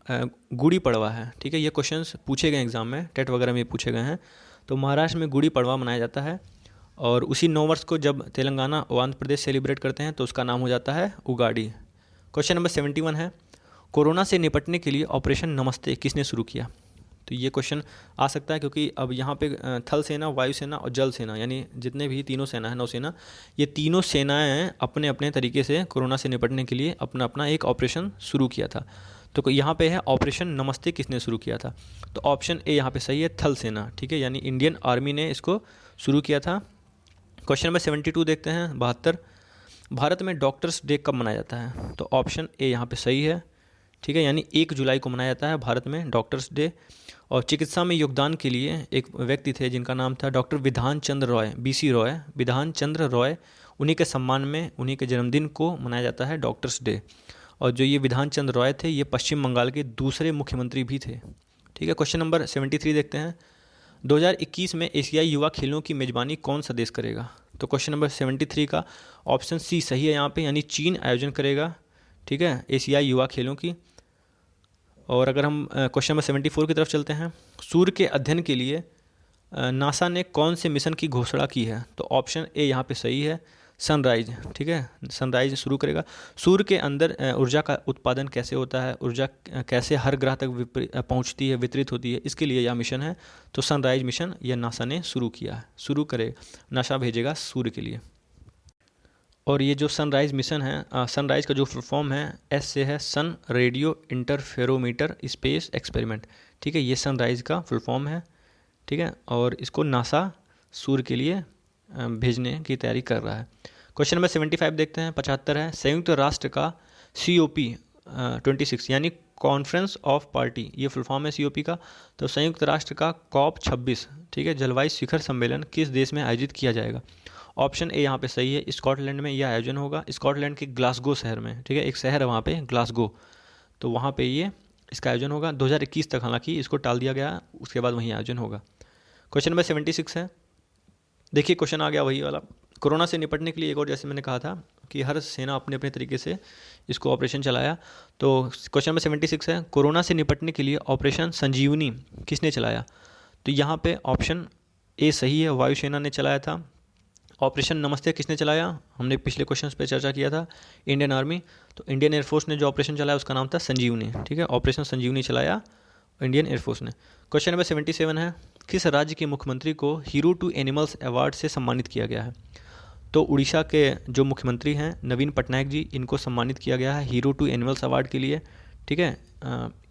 गुड़ी पड़वा है। ठीक है, ये क्वेश्चंस पूछे गए एग्जाम में, टेट वगैरह में पूछे गए हैं। तो महाराष्ट्र में गुड़ी पड़वा मनाया जाता है, और उसी नववर्ष को जब तेलंगाना और आंध्र प्रदेश सेलिब्रेट करते हैं तो उसका नाम हो जाता है उगाड़ी। क्वेश्चन नंबर 71 है, कोरोना से निपटने के लिए ऑपरेशन नमस्ते किसने शुरू किया? तो ये क्वेश्चन आ सकता है क्योंकि अब यहाँ पे थल सेना, वायुसेना और जल सेना, यानी जितने भी तीनों सेना है, नौसेना, ये तीनों सेनाएं अपने अपने तरीके से कोरोना से निपटने के लिए अपना अपना एक ऑपरेशन शुरू किया था। तो यहाँ पे है ऑपरेशन नमस्ते किसने शुरू किया था? तो ऑप्शन ए यहाँ पे सही है, थल सेना। ठीक है, यानी इंडियन आर्मी ने इसको शुरू किया था। क्वेश्चन नंबर 72 देखते हैं, 72, भारत में डॉक्टर्स डे कब मनाया जाता है? तो ऑप्शन ए यहाँ पे सही है। ठीक है, यानी 1 जुलाई को मनाया जाता है भारत में डॉक्टर्स डे। और चिकित्सा में योगदान के लिए एक व्यक्ति थे जिनका नाम था डॉक्टर विधान चंद्र रॉय, BC रॉय, विधान चंद्र रॉय, उन्हीं के सम्मान में उन्हीं के जन्मदिन को मनाया जाता है डॉक्टर्स डे। और जो ये विधान चंद्र रॉय थे ये पश्चिम बंगाल के दूसरे मुख्यमंत्री भी थे। ठीक है, क्वेश्चन नंबर 73 देखते हैं, 2021 में एशियाई युवा खेलों की मेज़बानी कौन सा देश करेगा? तो क्वेश्चन नंबर 73 का ऑप्शन सी सही है यहाँ पे, यानी चीन आयोजन करेगा। ठीक है, एशियाई युवा खेलों की। और अगर हम क्वेश्चन नंबर 74 की तरफ चलते हैं, सूर्य के अध्ययन के लिए नासा ने कौन से मिशन की घोषणा की है? तो ऑप्शन ए यहाँ पे सही है, सनराइज। ठीक है, सनराइज शुरू करेगा। सूर्य के अंदर ऊर्जा का उत्पादन कैसे होता है, ऊर्जा कैसे हर ग्रह तक पहुंचती है, वितरित होती है, इसके लिए यह मिशन है। तो सनराइज मिशन यह नासा ने शुरू किया है, शुरू करे, नासा भेजेगा सूर्य के लिए। और ये जो सनराइज़ मिशन है, सनराइज़ का जो फुल फॉर्म है, एस से है सन रेडियो इंटरफेरोमीटर स्पेस एक्सपेरिमेंट। ठीक है, ये सनराइज़ का फुल फॉर्म है। ठीक है, और इसको नासा सूर्य के लिए भेजने की तैयारी कर रहा है। क्वेश्चन नंबर 75 देखते हैं, 75 है, संयुक्त राष्ट्र का COP 26 यानी कॉन्फ्रेंस ऑफ पार्टी, ये फुल फॉर्म है COP का। तो संयुक्त राष्ट्र का COP 26, ठीक है, जलवायु शिखर सम्मेलन किस देश में आयोजित किया जाएगा? ऑप्शन ए यहाँ पे सही है, स्कॉटलैंड में यह आयोजन होगा, स्कॉटलैंड के ग्लासगो शहर में। ठीक है, एक शहर है वहाँ पे ग्लासगो, तो वहाँ पे ये इसका आयोजन होगा। 2021 तक हालांकि इसको टाल दिया गया, उसके बाद वहीं आयोजन होगा। क्वेश्चन नंबर 76 है, देखिए क्वेश्चन आ गया वही वाला। कोरोना से निपटने के लिए एक और, जैसे मैंने कहा था कि हर सेना अपने अपने तरीके से इसको ऑपरेशन चलाया। तो क्वेश्चन नंबर 76 है, कोरोना से निपटने के लिए ऑपरेशन संजीवनी किसने चलाया? तो यहाँ पे ऑप्शन ए सही है, वायुसेना ने चलाया था। ऑपरेशन नमस्ते किसने चलाया? हमने पिछले क्वेश्चन पे चर्चा किया था, इंडियन आर्मी। तो इंडियन एयरफोर्स ने जो ऑपरेशन चलाया उसका नाम था संजीवनी। ठीक है, ऑपरेशन संजीवनी चलाया इंडियन एयरफोर्स ने। क्वेश्चन नंबर 77 है, किस राज्य के मुख्यमंत्री को हीरो टू एनिमल्स अवार्ड से सम्मानित किया गया है? तो उड़ीसा के जो मुख्यमंत्री हैं नवीन पटनायक जी, इनको सम्मानित किया गया है हीरो टू एनिमल्स अवार्ड के लिए। ठीक है,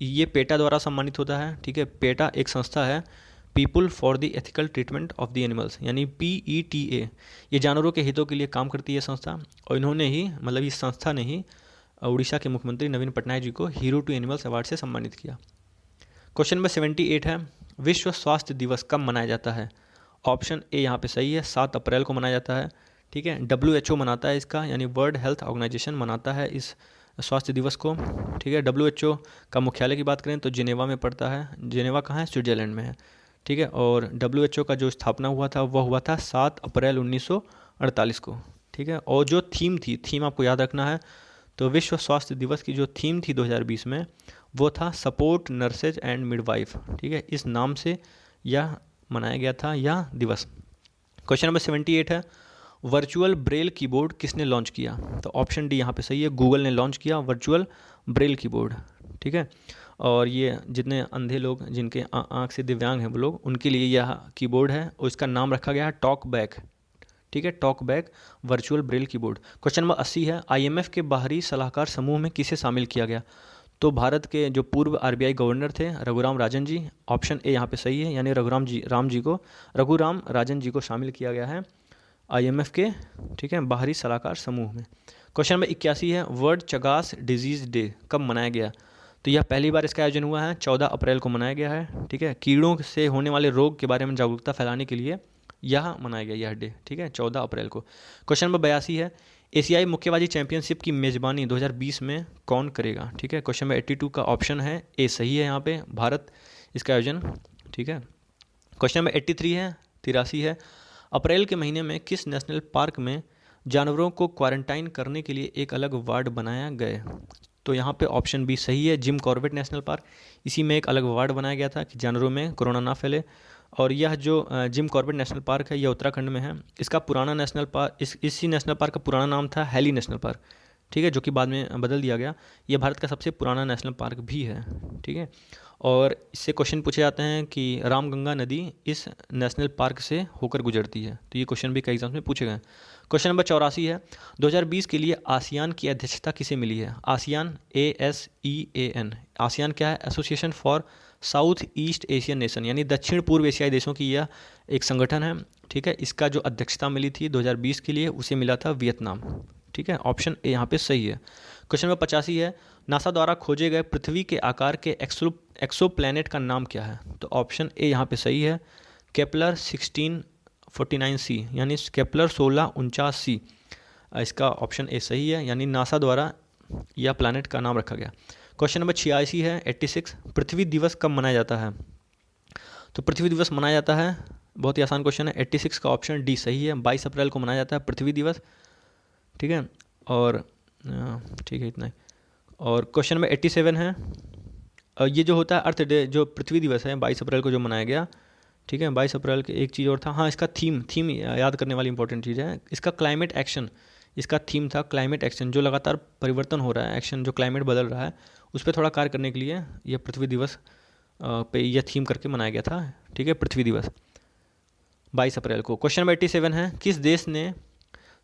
ये पेटा द्वारा सम्मानित होता है। ठीक है, पेटा एक संस्था है, people for the ethical treatment of the animals, यानी PETA। ये जानवरों के हितों के लिए काम करती है संस्था, और इन्होंने ही, मतलब इस संस्था ने ही उड़ीसा के मुख्यमंत्री नवीन पटनायक जी को हीरो टू एनिमल्स अवार्ड से सम्मानित किया। क्वेश्चन नंबर 78 है, विश्व स्वास्थ्य दिवस कब मनाया जाता है? ऑप्शन ए यहाँ पे सही है, 7 अप्रैल को मनाया जाता है। ठीक है, WHO मनाता है इसका, यानी वर्ल्ड हेल्थ ऑर्गेनाइजेशन मनाता है इस स्वास्थ्य दिवस को। ठीक है, WHO का मुख्यालय की बात करें तो जिनेवा में पड़ता है। जिनेवा कहाँ है? स्विट्जरलैंड में है। ठीक है, और WHO का जो स्थापना हुआ था वह हुआ था 7 अप्रैल 1948 को। ठीक है, और जो थीम आपको याद रखना है, तो विश्व स्वास्थ्य दिवस की जो थीम थी 2020 में, वो था सपोर्ट नर्सेज एंड मिडवाइफ। ठीक है, इस नाम से यह मनाया गया था यह दिवस। क्वेश्चन नंबर 78 है, वर्चुअल ब्रेल कीबोर्ड किसने लॉन्च किया? तो ऑप्शन डी यहाँ पे सही है, गूगल ने लॉन्च किया वर्चुअल ब्रेल कीबोर्ड। ठीक है, और ये जितने अंधे लोग, जिनके आँख से दिव्यांग हैं वो लोग, उनके लिए यह कीबोर्ड है, और इसका नाम रखा गया है टॉक बैक। ठीक है, talk back virtual Braille keyboard. Question number 80 है, IMF के बाहरी सलाहकार समूह में किसे शामिल किया गया? तो भारत के जो पूर्व RBI गवर्नर थे रघुराम राजन जी, ऑप्शन ए यहाँ पे सही है, यानी रघुराम राजन जी को शामिल किया गया है IMF के, ठीक है, बाहरी सलाहकार समूह में। क्वेश्चन नंबर 81 है, वर्ल्ड चगास डिजीज़ डे कब मनाया गया? तो यह पहली बार इसका आयोजन हुआ है, 14 अप्रैल को मनाया गया है। ठीक है, कीड़ों से होने वाले रोग के बारे में जागरूकता फैलाने के लिए यह मनाया गया यह डे। ठीक है, 14 अप्रैल को। क्वेश्चन नंबर 82 है, एशियाई मुक्केबाजी चैंपियनशिप की मेज़बानी 2020 में कौन करेगा? ठीक है, क्वेश्चन नंबर 82 का ऑप्शन है ए सही है, यहाँ पे भारत इसका आयोजन। ठीक है, क्वेश्चन नंबर 83 है, 83 है, अप्रैल के महीने में किस नेशनल पार्क में जानवरों को क्वारंटाइन करने के लिए एक अलग वार्ड बनाया गया? तो यहाँ पे ऑप्शन बी सही है, जिम कॉर्बेट नेशनल पार्क, इसी में एक अलग वार्ड बनाया गया था कि जानवरों में कोरोना ना फैले। और यह जो जिम कॉर्बेट नेशनल पार्क है यह उत्तराखंड में है। इसका पुराना नेशनल पार्क, इसी नेशनल पार्क का पुराना नाम था हैली नेशनल पार्क। ठीक है, जो कि बाद में बदल दिया गया। यह भारत का सबसे पुराना नेशनल पार्क भी है। ठीक है, और इससे क्वेश्चन पूछे जाते हैं कि रामगंगा नदी इस नेशनल पार्क से होकर गुजरती है। तो ये क्वेश्चन भी कई एग्जाम्स में पूछे गए। क्वेश्चन नंबर 84 है, 2020 के लिए आसियान की अध्यक्षता किसे मिली है? आसियान, ASEAN, आसियान क्या है? Association for south east Asian nation, यानी दक्षिण पूर्व एशियाई देशों की यह एक संगठन है। ठीक है, इसका जो अध्यक्षता मिली थी 2020 के लिए, उसे मिला था वियतनाम। ठीक है, ऑप्शन ए यहाँ पे सही है। क्वेश्चन नंबर 85 है, नासा द्वारा खोजे गए पृथ्वी के आकार के एक्सोप्लैनेट का नाम क्या है? तो ऑप्शन ए यहाँ पे सही है, केपलर 1649c, यानी केपलर 1649c, इसका ऑप्शन ए सही है, यानी नासा द्वारा यह प्लैनेट का नाम रखा गया। क्वेश्चन नंबर 86 है, 86, पृथ्वी दिवस कब मनाया जाता है? तो पृथ्वी दिवस मनाया जाता है, बहुत ही आसान क्वेश्चन है, 86 का ऑप्शन डी सही है, 22 अप्रैल को मनाया जाता है पृथ्वी दिवस। ठीक है, और ठीक है इतना ही। और क्वेश्चन नंबर 87 है, ये जो होता है अर्थ डे, जो पृथ्वी दिवस है 22 अप्रैल को जो मनाया गया। ठीक है, 22 अप्रैल के एक चीज़ और था, हाँ, इसका थीम याद करने वाली इंपॉर्टेंट चीज़ है, इसका क्लाइमेट एक्शन, इसका थीम था क्लाइमेट एक्शन, जो लगातार परिवर्तन हो रहा है, एक्शन जो क्लाइमेट बदल रहा है उस पर थोड़ा कार्य करने के लिए यह पृथ्वी दिवस पे यह थीम करके मनाया गया था। ठीक है, पृथ्वी दिवस 22 अप्रैल को। क्वेश्चन नंबर 87 है, किस देश ने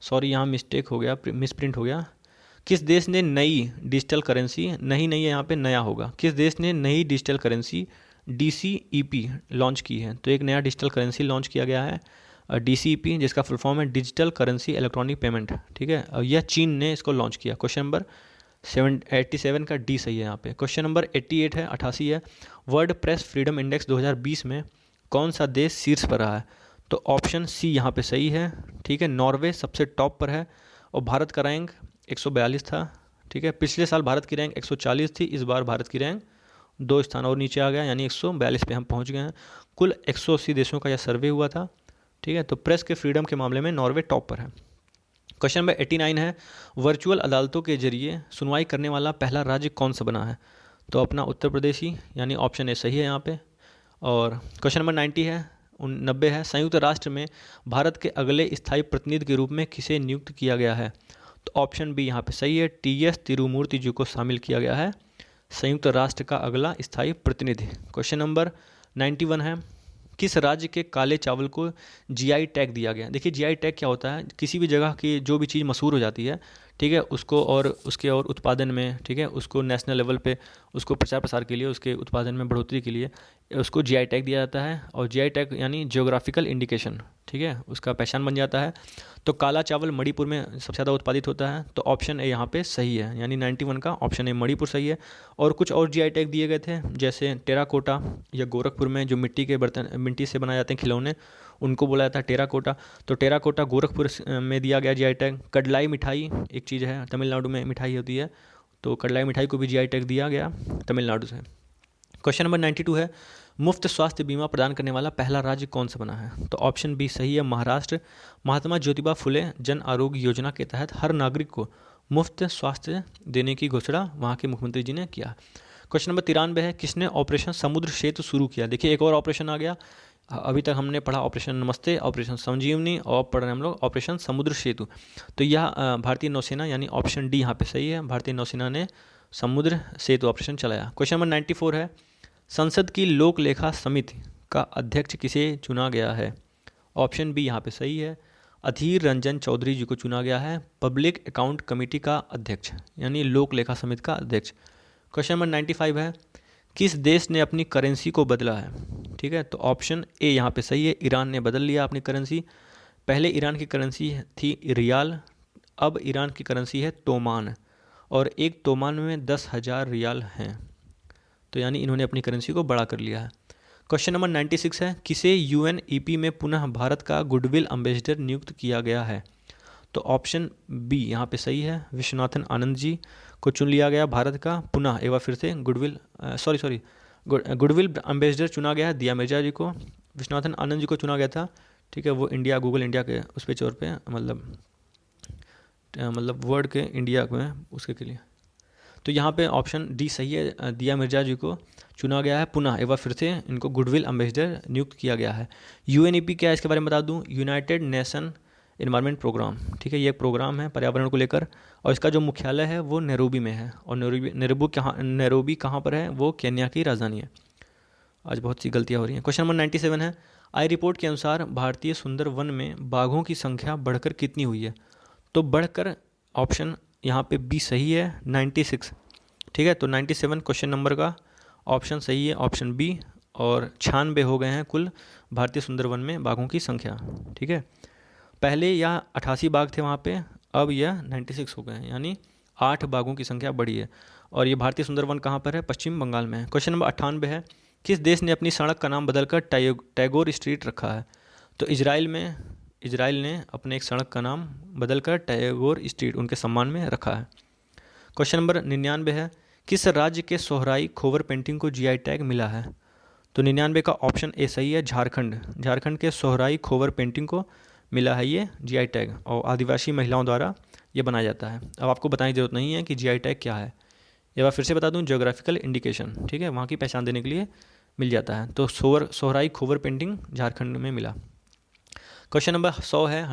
सॉरी यहाँ मिस्टेक हो गया, मिसप्रिंट हो गया। किस देश ने नई डिजिटल करेंसी, नहीं नहीं है यहाँ पे, नया होगा, किस देश ने नई डिजिटल करेंसी DCEP लॉन्च की है? तो एक नया डिजिटल करेंसी लॉन्च किया गया है DCEP, जिसका फुल फॉर्म है डिजिटल करेंसी इलेक्ट्रॉनिक पेमेंट, ठीक है। और यह चीन ने इसको लॉन्च किया। क्वेश्चन नंबर 87 का डी सही है यहाँ पे। क्वेश्चन नंबर 88 है, 88 है, वर्ल्ड प्रेस फ्रीडम इंडेक्स 2020 में कौन सा देश शीर्ष पर रहा है? तो ऑप्शन सी यहाँ पे सही है, ठीक है। नॉर्वे सबसे टॉप पर है और भारत का रैंक 142 था, ठीक है। पिछले साल भारत की रैंक 140 थी, इस बार भारत की रैंक 2 स्थान और नीचे आ गया, यानी 142 पे हम पहुंच गए हैं। कुल 180 देशों का यह सर्वे हुआ था, ठीक है। तो प्रेस के फ्रीडम के मामले में नॉर्वे टॉप पर है। क्वेश्चन नंबर 89 है, वर्चुअल अदालतों के जरिए सुनवाई करने वाला पहला राज्य कौन सा बना है? तो अपना उत्तर प्रदेश ही, यानी ऑप्शन ए सही है यहाँ पे। और क्वेश्चन नंबर 90 है, संयुक्त राष्ट्र में भारत के अगले स्थायी प्रतिनिधि के रूप में किसे नियुक्त किया गया है? तो ऑप्शन बी यहाँ पे सही है, TS तिरुमूर्ति जी को शामिल किया गया है संयुक्त राष्ट्र का अगला स्थायी प्रतिनिधि। क्वेश्चन नंबर 91 है, किस राज्य के काले चावल को GI टैग दिया गया? देखिए GI टैग क्या होता है, किसी भी जगह की जो भी चीज़ मशहूर हो जाती है, ठीक है, उसको और उसके और उत्पादन में, ठीक है, उसको नेशनल लेवल पे उसको प्रचार प्रसार के लिए, उसके उत्पादन में बढ़ोतरी के लिए उसको GI टैग दिया जाता है। और GI टैग यानी जियोग्राफिकल इंडिकेशन, ठीक है, उसका पहचान बन जाता है। तो काला चावल मणिपुर में सबसे ज़्यादा उत्पादित होता है, तो ऑप्शन ए यहाँ पे सही है, यानी 91 का ऑप्शन ए मणिपुर सही है। और कुछ और GI टैग दिए गए थे, जैसे टेराकोटा या गोरखपुर में जो मिट्टी के बर्तन, मिट्टी से बनाए जाते हैं खिलौने, उनको बोला जाता है टेराकोटा। तो टेराकोटा गोरखपुर में दिया गया GI टैग। कडलाई मिठाई एक चीज़ है, तमिलनाडु में मिठाई होती है, तो कडलाई मिठाई को भी GI टैग दिया गया तमिलनाडु से। क्वेश्चन नंबर 92 है, मुफ्त स्वास्थ्य बीमा प्रदान करने वाला पहला राज्य कौन सा बना है? तो ऑप्शन बी सही है, महाराष्ट्र। महात्मा ज्योतिबा फुले जन आरोग्य योजना के तहत हर नागरिक को मुफ्त स्वास्थ्य देने की घोषणा वहाँ के मुख्यमंत्री जी ने किया। क्वेश्चन नंबर 93 है, किसने ऑपरेशन समुद्र सेतु शुरू किया? देखिए एक और ऑपरेशन आ गया, अभी तक हमने पढ़ा ऑपरेशन नमस्ते, ऑपरेशन संजीवनी, और पढ़ रहे हैं हम लोग ऑपरेशन समुद्र सेतु। तो यह भारतीय नौसेना, यानी ऑप्शन डी यहाँ पे सही है, भारतीय नौसेना ने समुद्र सेतु ऑपरेशन चलाया। क्वेश्चन नंबर 94 है, संसद की लोक लेखा समिति का अध्यक्ष किसे चुना गया है? ऑप्शन बी यहाँ पे सही है, अधीर रंजन चौधरी जी को चुना गया है पब्लिक अकाउंट कमेटी का अध्यक्ष, यानी लोक लेखा समिति का अध्यक्ष। क्वेश्चन नंबर 95 है, किस देश ने अपनी करेंसी को बदला है? ठीक है, तो ऑप्शन ए यहाँ पे सही है, ईरान ने बदल लिया अपनी करेंसी। पहले ईरान की करेंसी थी रियाल, अब ईरान की करेंसी है तोमान, और एक तोमान में 10,000 रियाल हैं, तो यानी इन्होंने अपनी करेंसी को बड़ा कर लिया है। क्वेश्चन नंबर 96 है, किसे UNEP में पुनः भारत का गुडविल एम्बेसडर नियुक्त किया गया है? तो ऑप्शन बी यहाँ पे सही है, विश्वनाथन आनंद जी को चुन लिया गया भारत का पुनः एक बार फिर से गुडविल एम्बेसडर चुना गया है दिया मिर्जा जी को, विश्वनाथन आनंद जी को चुना गया था। ठीक है, वो इंडिया, गूगल इंडिया के उस पे चौर पे मतलब वर्ड के इंडिया में उसके के लिए। तो यहाँ पे ऑप्शन डी सही है, दिया मिर्जा जी को चुना गया है पुनः एक बार फिर से, इनको गुडविल एम्बेसडर नियुक्त किया गया है। UNEP क्या है इसके बारे में बता दूँ, यूनाइटेड नेशन इन्वायरमेंट प्रोग्राम। ठीक है, ये एक प्रोग्राम है पर्यावरण को लेकर, और इसका जो मुख्यालय है वो नैरोबी में है, और नैरोबी कहाँ पर है? वो केन्या की राजधानी है। आज बहुत सी गलतियाँ हो रही हैं। क्वेश्चन नंबर 97 है, आई रिपोर्ट के अनुसार भारतीय सुंदर वन में बाघों की संख्या बढ़कर कितनी हुई है? तो बढ़कर ऑप्शन यहाँ पे बी सही है, 96। ठीक है, तो 97 क्वेश्चन नंबर का ऑप्शन सही है, ऑप्शन बी, और 96 हो गए हैं कुल भारतीय सुंदर वन में बाघों की संख्या। ठीक है, पहले यह 88 बाघ थे वहाँ पे, अब यह 96 हो गए हैं, यानी 8 बाघों की संख्या बढ़ी है। और ये भारतीय सुंदर वन कहाँ पर है? पश्चिम बंगाल में है। क्वेश्चन नंबर 98 है, किस देश ने अपनी सड़क का नाम बदलकर टैगोर स्ट्रीट रखा है? तो इजराइल ने अपने एक सड़क का नाम बदलकर टैगोर स्ट्रीट उनके सम्मान में रखा है। क्वेश्चन नंबर 99 है, किस राज्य के सोहराई खोवर पेंटिंग को GI टैग मिला है? तो 99 का ऑप्शन ए सही है, झारखंड के सोहराई खोवर पेंटिंग को मिला है ये GI टैग, और आदिवासी महिलाओं द्वारा ये बनाया जाता है। अब आपको बताने की जरूरत नहीं है कि GI टैग क्या है, ये बार फिर से बता दूं, जियोग्राफिकल इंडिकेशन। ठीक है, वहाँ की पहचान देने के लिए मिल जाता है। तो सोहराई खोवर पेंटिंग झारखंड में मिला। क्वेश्चन नंबर 100 है,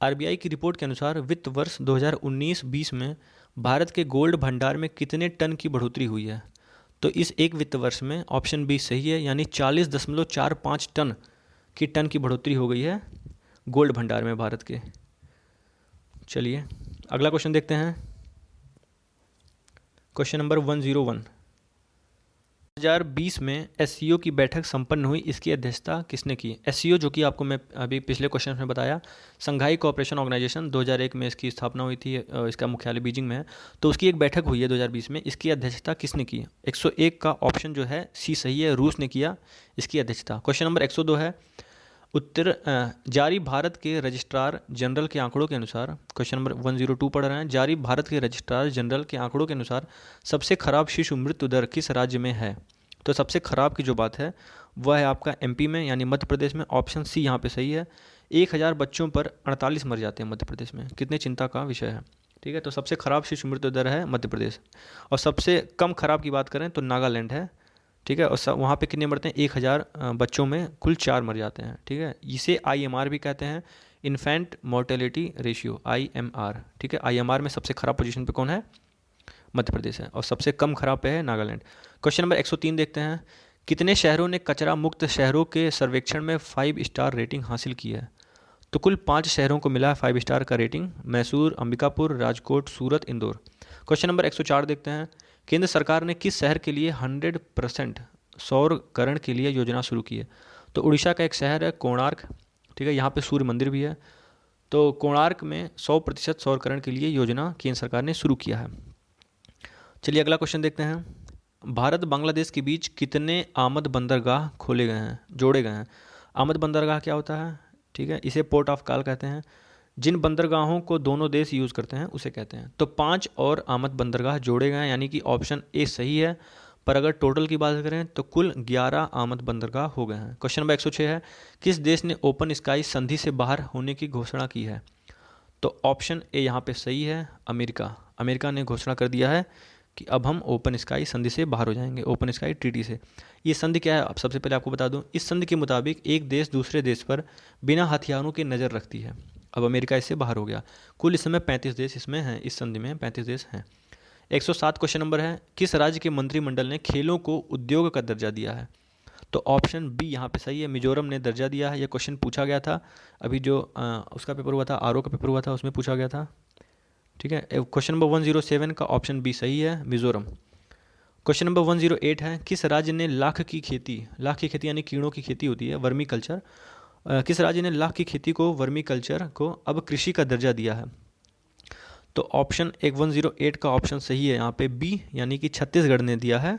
RBI की रिपोर्ट के अनुसार वित्त वर्ष 2019-20 में भारत के गोल्ड भंडार में कितने टन की बढ़ोतरी हुई है? तो इस एक वित्त वर्ष में ऑप्शन बी सही है, यानी 40.45 टन की बढ़ोतरी हो गई है गोल्ड भंडार में भारत के। चलिए अगला क्वेश्चन देखते हैं। क्वेश्चन नंबर 101, 2020 में एससीओ की बैठक संपन्न हुई, इसकी अध्यक्षता किसने की? एससीओ जो कि आपको मैं अभी पिछले क्वेश्चन में बताया, संघाई कोऑपरेशन ऑर्गेनाइजेशन, 2001 में इसकी स्थापना हुई थी, इसका मुख्यालय बीजिंग में है। तो उसकी एक बैठक हुई है 2020 में, इसकी अध्यक्षता किसने की? 101 का ऑप्शन जो है सी सही है, रूस ने किया इसकी अध्यक्षता। क्वेश्चन नंबर 102 है, जारी भारत के रजिस्ट्रार जनरल के आंकड़ों के अनुसार, क्वेश्चन नंबर 102 पढ़ रहे हैं, जारी भारत के रजिस्ट्रार जनरल के आंकड़ों के अनुसार सबसे खराब शिशु मृत्यु दर किस राज्य में है? तो सबसे खराब की जो बात है वह है आपका एमपी में, यानी मध्य प्रदेश में। ऑप्शन सी यहाँ पे सही है। 1000 बच्चों पर 48 मर जाते हैं मध्य प्रदेश में, कितने चिंता का विषय है। ठीक है, तो सबसे खराब शिशु मृत्यु दर है मध्य प्रदेश। और सबसे कम खराब की बात करें तो नागालैंड है। ठीक है, और वहाँ पे कितने मरते हैं? 1000 बच्चों में कुल 4 मर जाते हैं। ठीक है, इसे आईएमआर भी कहते हैं, इन्फेंट मोर्टेलिटी रेशियो, आईएमआर। ठीक है, आईएमआर में सबसे खराब पोजीशन पे कौन है? मध्य प्रदेश है। और सबसे कम खराब पे है नागालैंड। क्वेश्चन नंबर 103 देखते हैं, कितने शहरों ने कचरा मुक्त शहरों के सर्वेक्षण में 5 स्टार रेटिंग हासिल की है? तो कुल 5 शहरों को मिला है 5 स्टार का रेटिंग, मैसूर, अंबिकापुर, राजकोट, सूरत, इंदौर। क्वेश्चन नंबर 104 देखते हैं, केंद्र सरकार ने किस शहर के लिए 100% सौरकरण के लिए योजना शुरू की है? तो उड़ीसा का एक शहर है कोणार्क। ठीक है, यहाँ पे सूर्य मंदिर भी है। तो कोणार्क में 100% सौरकरण के लिए योजना केंद्र सरकार ने शुरू किया है। चलिए अगला क्वेश्चन देखते हैं, भारत बांग्लादेश के बीच कितने आमद बंदरगाह खोले गए हैं, जोड़े गए हैं? आमद बंदरगाह क्या होता है? ठीक है, इसे पोर्ट ऑफ कॉल कहते हैं। जिन बंदरगाहों को दोनों देश यूज़ करते हैं उसे कहते हैं। तो 5 और आमद बंदरगाह जोड़े गए हैं, यानी कि ऑप्शन ए सही है। पर अगर टोटल की बात करें तो कुल 11 आमद बंदरगाह हो गए हैं। क्वेश्चन नंबर 106 है, किस देश ने ओपन स्काई संधि से बाहर होने की घोषणा की है? तो ऑप्शन ए यहाँ पे सही है, अमेरिका। अमेरिका ने घोषणा कर दिया है कि अब हम ओपन स्काई संधि से बाहर हो जाएंगे, ओपन स्काई ट्रीटी से। ये संधि क्या है, अब सबसे पहले आपको बता दूं, इस संधि के मुताबिक एक देश दूसरे देश पर बिना हथियारों की नज़र रखती है। अब अमेरिका इससे बाहर हो गया। कुल इस समय 35 देश इसमें हैं, इस संधि में 35 देश हैं। 107 क्वेश्चन नंबर है, किस राज्य के मंत्रिमंडल ने खेलों को उद्योग का दर्जा दिया है? तो ऑप्शन बी यहाँ पे सही है, मिजोरम ने दर्जा दिया है। ये क्वेश्चन पूछा गया था अभी जो उसका पेपर हुआ था, आरओ का पेपर हुआ था, उसमें पूछा गया था। ठीक है, क्वेश्चन नंबर 107 का ऑप्शन बी सही है, मिजोरम। क्वेश्चन नंबर 108 है, किस राज्य ने लाख की खेती यानी कीड़ों की खेती होती है, वर्मी कल्चर, किस राज्य ने लाख की खेती को, वर्मी कल्चर को अब कृषि का दर्जा दिया है? तो ऑप्शन 108 का ऑप्शन सही है यहाँ पे बी, यानी कि छत्तीसगढ़ ने दिया है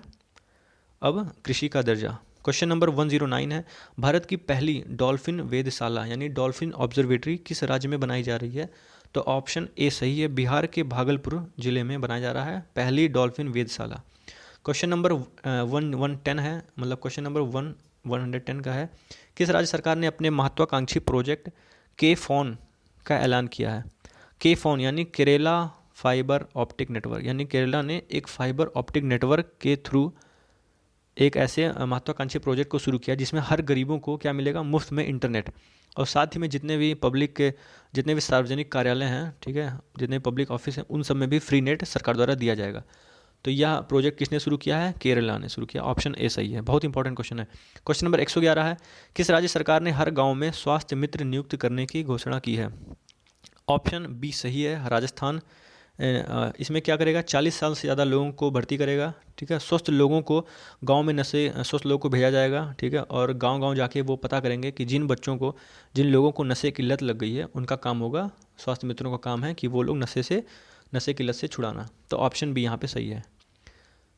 अब कृषि का दर्जा। क्वेश्चन नंबर 109 है, भारत की पहली डॉल्फिन वेधशाला यानी डॉल्फिन ऑब्जर्वेटरी किस राज्य में बनाई जा रही है? तो ऑप्शन ए सही है, बिहार के भागलपुर जिले में बनाया जा रहा है पहली डॉल्फिन वेधशाला। क्वेश्चन नंबर 110 है, मतलब क्वेश्चन नंबर 110 का है, किस राज्य सरकार ने अपने महत्वाकांक्षी प्रोजेक्ट के फोन का ऐलान किया है? के फोन यानी केरला फाइबर ऑप्टिक नेटवर्क, यानी केरला ने एक फाइबर ऑप्टिक नेटवर्क के थ्रू एक ऐसे महत्वाकांक्षी प्रोजेक्ट को शुरू किया जिसमें हर गरीबों को क्या मिलेगा? मुफ्त में इंटरनेट। और साथ ही में जितने भी पब्लिक के, जितने भी सार्वजनिक कार्यालय हैं, ठीक है, जितने पब्लिक ऑफिस हैं, उन सब में भी फ्री नेट सरकार द्वारा दिया जाएगा। तो यह प्रोजेक्ट किसने शुरू किया है? केरला ने शुरू किया। ऑप्शन ए सही है, बहुत इंपॉर्टेंट क्वेश्चन है। क्वेश्चन नंबर 111 है, किस राज्य सरकार ने हर गाँव में स्वास्थ्य मित्र नियुक्त करने की घोषणा की है? ऑप्शन बी सही है, राजस्थान। इसमें क्या करेगा? 40 साल से ज़्यादा लोगों को भर्ती करेगा। ठीक है, स्वस्थ लोगों को गांव में स्वस्थ लोगों को भेजा जाएगा। ठीक है, और गांव-गांव जाके वो पता करेंगे कि जिन बच्चों को, जिन लोगों को नशे की लत लग गई है, उनका काम होगा, स्वास्थ्य मित्रों का काम है कि वो लोग नशे की लत से छुड़ाना। तो ऑप्शन बी यहाँ पे सही है।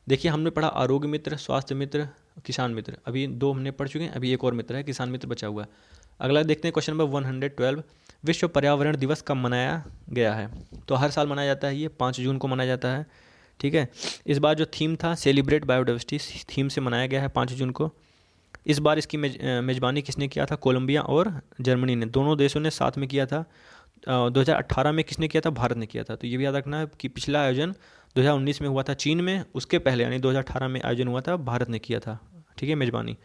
देखिए, हमने पढ़ा आरोग्य मित्र, स्वास्थ्य मित्र, किसान मित्र, अभी 2 हमने पढ़ चुके हैं, अभी एक और मित्र है, किसान मित्र बचा हुआ है। अगला देखते हैं क्वेश्चन नंबर 112, विश्व पर्यावरण दिवस कब मनाया गया है? तो हर साल मनाया जाता है, ये 5 जून को मनाया जाता है। ठीक है, इस बार जो थीम था सेलिब्रेट बायोडाइवर्सिटी थीम से मनाया गया है 5 जून को। इस बार इसकी मेज़बानी किसने किया था? कोलंबिया और जर्मनी ने, दोनों देशों ने साथ में किया था। 2018 में किसने किया था? भारत ने किया था। तो ये भी याद रखना है कि पिछला आयोजन 2019 में हुआ था चीन में, उसके पहले यानी 2018 में आयोजन हुआ था, भारत ने किया था। ठीक है, मेज़बानी।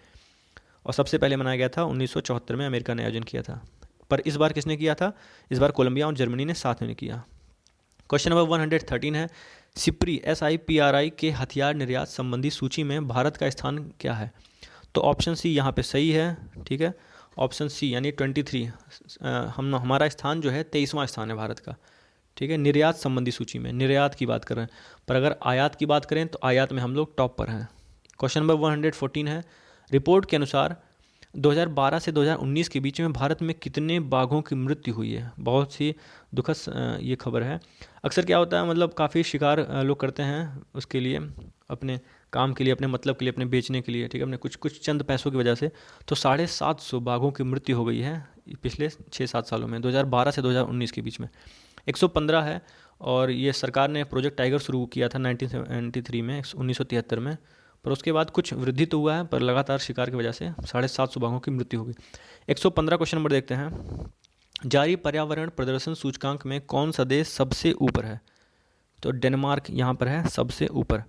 और सबसे पहले मनाया गया था 1974 में, अमेरिका ने आयोजन किया था। पर इस बार किसने किया था? इस बार कोलंबिया और जर्मनी ने साथ में किया। क्वेश्चन नंबर 113 है, सिप्री SIPRI के हथियार निर्यात संबंधी सूची में भारत का स्थान क्या है? तो ऑप्शन सी यहाँ पे सही है। ठीक है, ऑप्शन सी यानी 23, हमारा स्थान जो है 23वां स्थान है भारत का। ठीक है, निर्यात संबंधी सूची में निर्यात की बात कर रहे हैं, पर अगर आयात की बात करें तो आयात में हम लोग टॉप पर हैं। क्वेश्चन नंबर 114 है, रिपोर्ट के अनुसार 2012 से 2019 के बीच में भारत में कितने बाघों की मृत्यु हुई है। बहुत सी दुखद ये खबर है। अक्सर क्या होता है, मतलब काफ़ी शिकार लोग करते हैं उसके लिए, अपने काम के लिए, अपने मतलब के लिए, अपने बेचने के लिए, ठीक है, अपने कुछ कुछ चंद पैसों की वजह से। तो 750 बाघों की मृत्यु हो गई है पिछले 6-7 सालों में, 2012 से 2019 के बीच में। 115 है, और ये सरकार ने प्रोजेक्ट टाइगर शुरू किया था 1973 में, 1973 में, पर उसके बाद कुछ वृद्धि तो हुआ है, पर लगातार शिकार की वजह से 750 बाघों की मृत्यु हो गई। 115 क्वेश्चन नंबर देखते हैं, जारी पर्यावरण प्रदर्शन सूचकांक में कौन सा देश सबसे ऊपर है। तो डेनमार्क यहाँ पर है सबसे ऊपर।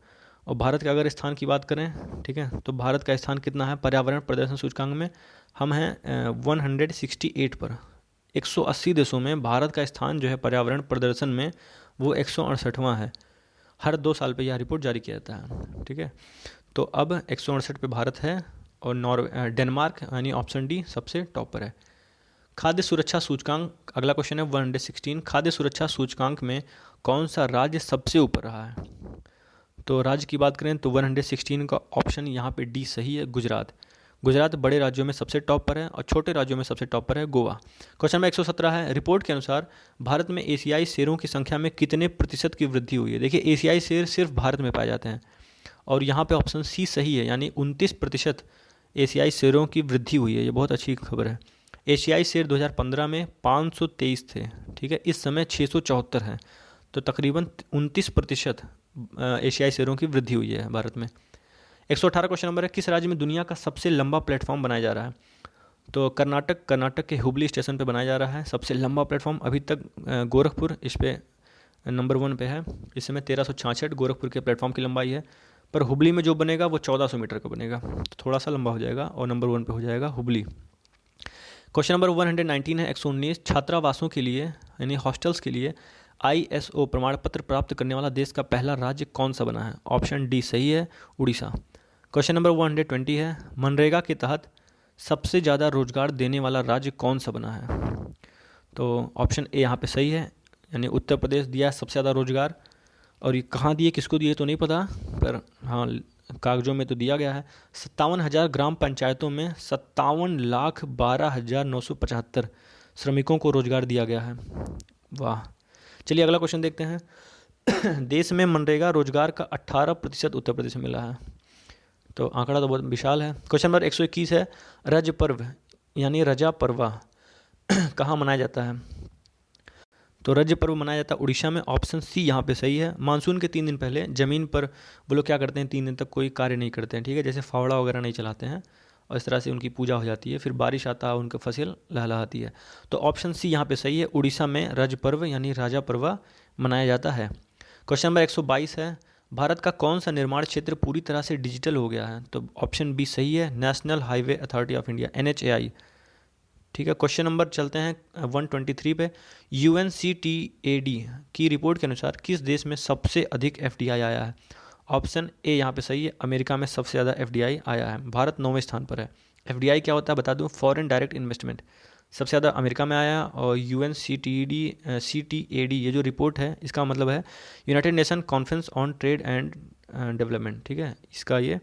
और भारत का अगर स्थान की बात करें, ठीक है, तो भारत का स्थान कितना है पर्यावरण प्रदर्शन सूचकांक में, हम हैं 168 पर। 180 देशों में भारत का स्थान जो है पर्यावरण प्रदर्शन में वो 168वां है। हर 2 साल पे यह रिपोर्ट जारी किया जाता है, ठीक है। तो अब 168 पे भारत है, और डेनमार्क यानी ऑप्शन डी सबसे टॉप पर है। खाद्य सुरक्षा सूचकांक, अगला क्वेश्चन है 116, खाद्य सुरक्षा सूचकांक में कौन सा राज्य सबसे ऊपर रहा है। तो राज्य की बात करें तो 116 का ऑप्शन यहाँ पे डी सही है, गुजरात। गुजरात बड़े राज्यों में सबसे टॉप पर है, और छोटे राज्यों में सबसे टॉप पर है गोवा। क्वेश्चन नंबर 117 है, रिपोर्ट के अनुसार भारत में एशियाई शेरों की संख्या में कितने प्रतिशत की वृद्धि हुई है। देखिए, एशियाई शेर सिर्फ भारत में पाए जाते हैं, और यहाँ पे ऑप्शन सी सही है, यानी 29% एशियाई शेरों की वृद्धि हुई है। ये बहुत अच्छी खबर है। एशियाई शेर 2015 में 523 थे, ठीक है, इस समय 674 हैं। तो तकरीबन 29% एशियाई शेरों की वृद्धि हुई है भारत में। 118 क्वेश्चन नंबर है, किस राज्य में दुनिया का सबसे लंबा प्लेटफॉर्म बनाया जा रहा है। तो कर्नाटक के हुबली स्टेशन पे बनाया जा रहा है सबसे लंबा प्लेटफॉर्म अभी तक। गोरखपुर इस पे नंबर 1 पे है, इस समय 1366 गोरखपुर के प्लेटफॉर्म की लंबाई है, पर हुबली में जो बनेगा वो 1400 मीटर का बनेगा, तो थोड़ा सा लंबा हो जाएगा, और नंबर 1 पे हो जाएगा हुबली। क्वेश्चन नंबर 119 है, 119, छात्रावासों के लिए यानी हॉस्टल्स के लिए ISO प्रमाण पत्र प्राप्त करने वाला देश का पहला राज्य कौन सा बना है। ऑप्शन डी सही है, उड़ीसा। क्वेश्चन नंबर 120 है, मनरेगा के तहत सबसे ज़्यादा रोजगार देने वाला राज्य कौन सा बना है। तो ऑप्शन ए यहाँ पे सही है, यानी उत्तर प्रदेश दिया सबसे ज़्यादा रोजगार। और ये कहाँ दिए, किसको दिए तो नहीं पता, पर हाँ कागजों में तो दिया गया है। 57,000 ग्राम पंचायतों में 57,12,975 श्रमिकों को रोजगार दिया गया है। वाह। चलिए अगला क्वेश्चन देखते हैं। देश में मनरेगा रोजगार का 18% उत्तर प्रदेश में मिला है, तो आंकड़ा तो बहुत विशाल है। क्वेश्चन नंबर 121 है, रज पर्व यानी रजा पर्वा कहाँ मनाया जाता है। तो रज पर्व मनाया जाता है उड़ीसा में। ऑप्शन सी यहाँ पे सही है। मानसून के 3 दिन पहले ज़मीन पर वो लोग क्या करते हैं, 3 दिन तक कोई कार्य नहीं करते हैं, ठीक है, जैसे फावड़ा वगैरह नहीं चलाते हैं, और इस तरह से उनकी पूजा हो जाती है, फिर बारिश आता है, उनकी फसल लहलहाती है। तो ऑप्शन सी यहाँ पे सही है, उड़ीसा में रज पर्व यानी राजा पर्वा मनाया जाता है। क्वेश्चन नंबर 122 है, भारत का कौन सा निर्माण क्षेत्र पूरी तरह से डिजिटल हो गया है। तो ऑप्शन बी सही है, national highway authority of India NHAI, ठीक है। क्वेश्चन नंबर चलते हैं 123 पे, UNCTAD की रिपोर्ट के अनुसार किस देश में सबसे अधिक FDI आया है। ऑप्शन ए यहाँ पे सही है, अमेरिका में सबसे ज़्यादा FDI आया है, भारत 9वें स्थान पर है। FDI क्या होता है बता दूँ, फॉरेन डायरेक्ट इन्वेस्टमेंट, सबसे ज़्यादा अमेरिका में आया। और CTAD ये जो रिपोर्ट है इसका मतलब है United nation conference on trade and development, ठीक है, इसका ये